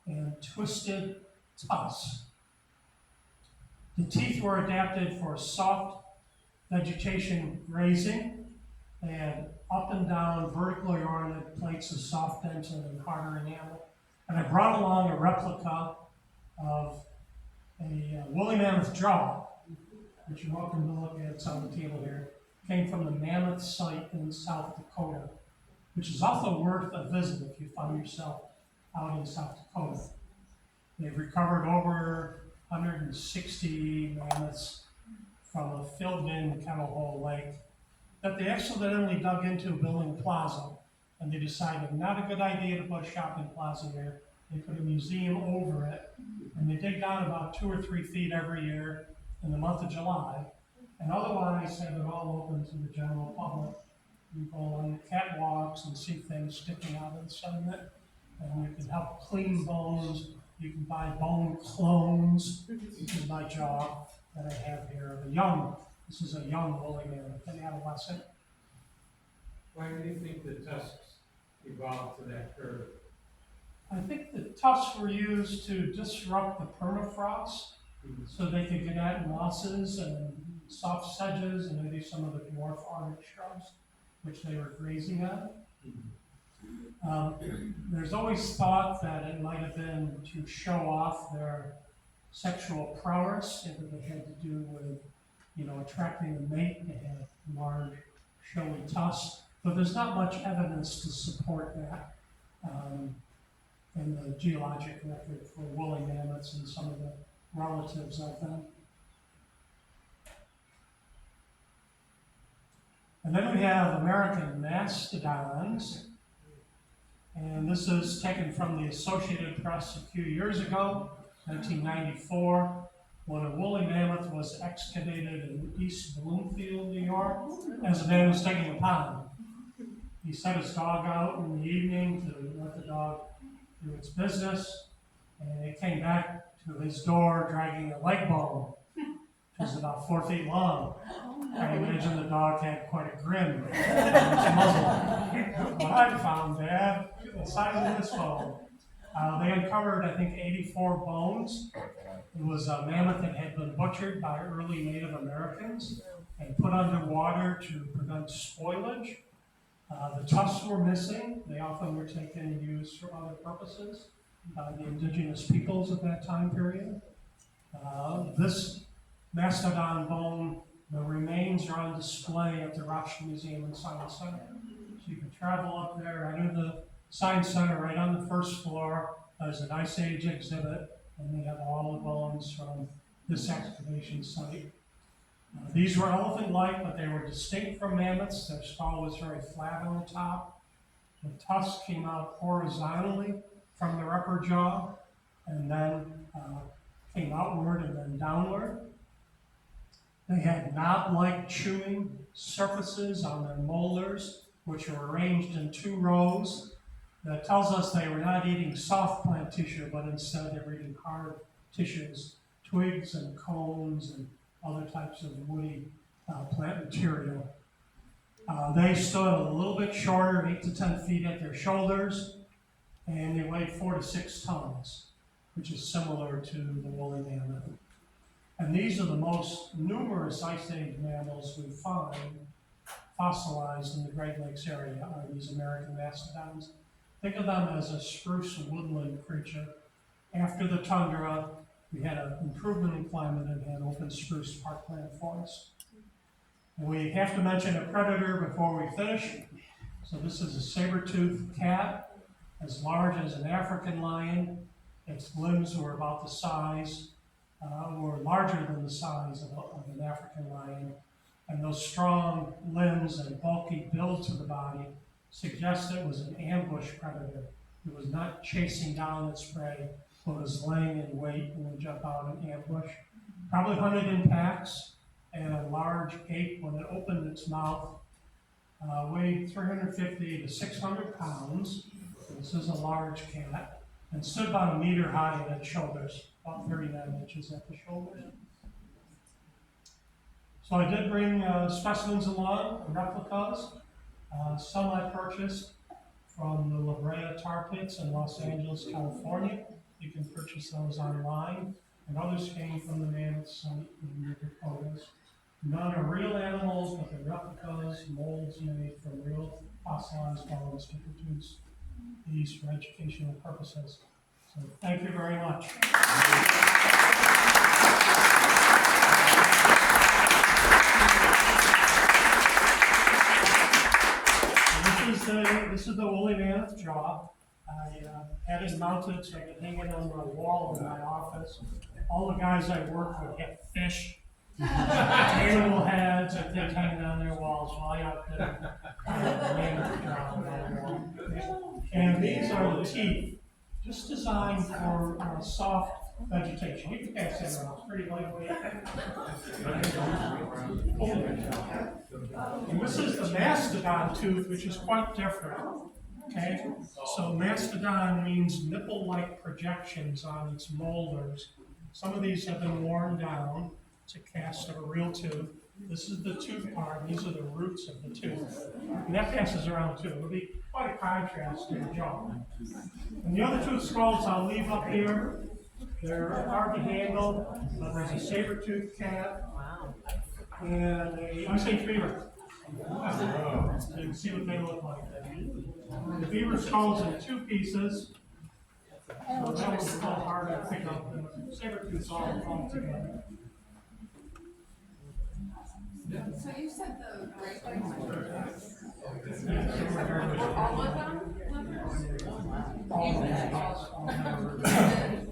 and twisted tusks. The teeth were adapted for soft vegetation grazing. They had up and down vertically oriented plates of soft dentin and harder enamel. And I brought along a replica of a woolly mammoth jaw, which you're welcome to look at. It's on the table here. Came from the Mammoth site in South Dakota, which is also worth a visit if you find yourself out in South Dakota. They've recovered over 160 mammoths from a filled-in Kettle Hole Lake that they accidentally dug into building a plaza, and they decided not a good idea to put a shopping plaza here. They put a museum over it, and they dig down about 2 or 3 feet every year in the month of July, and otherwise have it all open to the general public. You go on the catwalks and see things sticking out of the sediment, and you can help clean bones. You can buy bone clones. This is my jaw that I have here of a young. This is a young woolly mammoth, an adolescent. Why do you think the tusks evolved to that curve? I think the tusks were used to disrupt the permafrost so they could get at mosses and soft sedges and maybe some of the dwarf arctic shrubs, which they were grazing on. There's always thought that it might have been to show off their sexual prowess, if it had to do with, attracting a mate. They had large, showy tusks, but there's not much evidence to support that in the geologic record for woolly mammoths and some of the relatives of them. And then we have American mastodons. And this is taken from the Associated Press a few years ago, 1994, when a woolly mammoth was excavated in East Bloomfield, New York, as a man was digging a pond. He set his dog out in the evening to let the dog do its business, and it came back to his door dragging a leg bone, which was about 4 feet long. I imagine the dog had quite a grin on his muzzle. What I found, Dad, the size of this bone. They uncovered, I think, 84 bones. It was a mammoth that had been butchered by early Native Americans and put underwater to prevent spoilage. The tusks were missing. They often were taken and used for other purposes by the indigenous peoples of that time period. This mastodon bone, the remains are on display at the Rochester Museum and Science Center. So you can travel up there. I know the Science Center right on the first floor. There's an Ice Age exhibit, and they have all the bones from this excavation site. These were elephant-like, but they were distinct from mammoths. Their skull was very flat on the top. The tusks came out horizontally from their upper jaw, and then came outward and then downward. They had knob-like chewing surfaces on their molars, which were arranged in 2 rows. That tells us they were not eating soft plant tissue, but instead they were eating hard tissues, twigs and cones and other types of woody plant material. They stood a little bit shorter, 8 to 10 feet at their shoulders, and they weighed 4 to 6 tons, which is similar to the woolly mammoth. And these are the most numerous Ice Age mammals we find fossilized in the Great Lakes area, are these American mastodons. Think of them as a spruce woodland creature. After the tundra, we had an improvement in climate and had open spruce parkland forest. And we have to mention a predator before we finish. So this is a saber-toothed cat, as large as an African lion. Its limbs were about the size, were larger than the size of an African lion. And those strong limbs and bulky build to the body suggest it was an ambush predator. It was not chasing down its prey, but was laying in wait and would jump out and ambush. Probably hunted in packs, and a large ape, when it opened its mouth, weighed 350 to 600 pounds. This is a large cat, and stood about 1 meter high at its shoulders, about 39 inches at the shoulders. So I did bring specimens along, replicas. Some I purchased from the La Brea Tar Pits in Los Angeles, California. You can purchase those online, and others came from the Mammoth site in the photos. None are real animals, but they're replicas, molds made from real fossilized bones to produce these for educational purposes. So thank you very much. This is the woolly mammoth jaw. I had it mounted so I could hang it on my wall in my office. All the guys I work with have fish, animal heads, and things hanging on their walls. Well, I got the mammoth jaw on my wall. And these are the teeth, just designed for soft vegetation. You can pass that around, it's pretty lightweight. And this is the mastodon tooth, which is quite different. Okay, so mastodon means nipple-like projections on its molars. Some of these have been worn down to cast of a real tooth. This is the tooth part, these are the roots of the tooth. And that passes around too. It'll be quite a contrast to the jaw. And the other tooth skulls I'll leave up here. They're hard to handle, but there's a saber-toothed cat and a Osage beaver. You can see what they look like. The beaver skull's in 2 pieces, so that one's a little harder to pick up than the saber-tooth's all together. So you said the Great Lakes were all of them?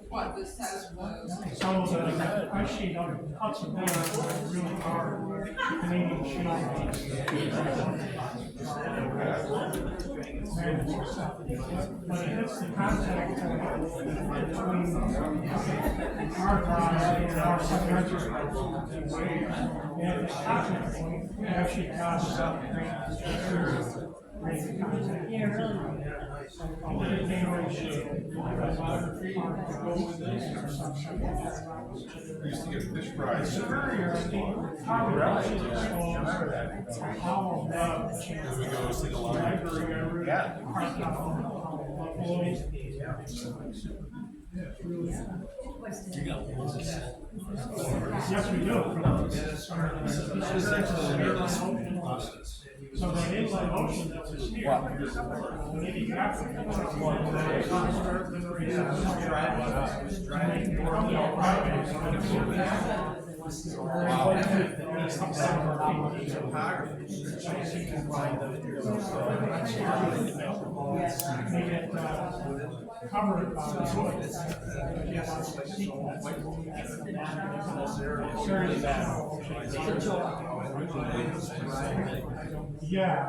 What, this has was? Some of the ice sheet out of Hudson Bay are really hard. Canadian sheet. But it's the contact point between our drive and our submerged. And the contact point actually causes up great contact. Yeah, really. Used to get fish fries. We go see the library. Yeah. Yes, we do. So the inlet ocean that was here, maybe covered yeah.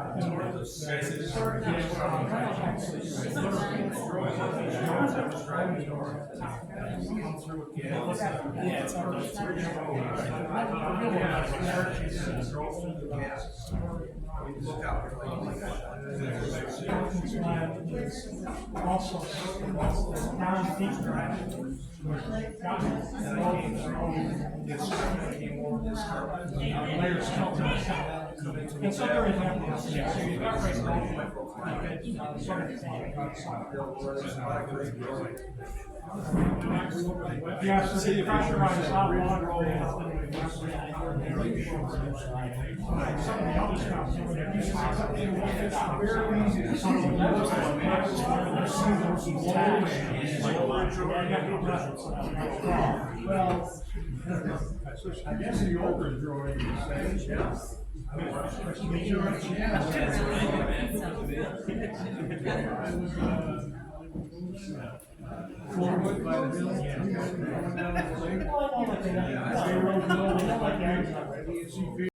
Also, down deep layers and so there is that. So you've got right yeah, so the pressure rise out water rolling out. Some of the other stuff, well, I guess the older drawing is yes. Forward by the hill.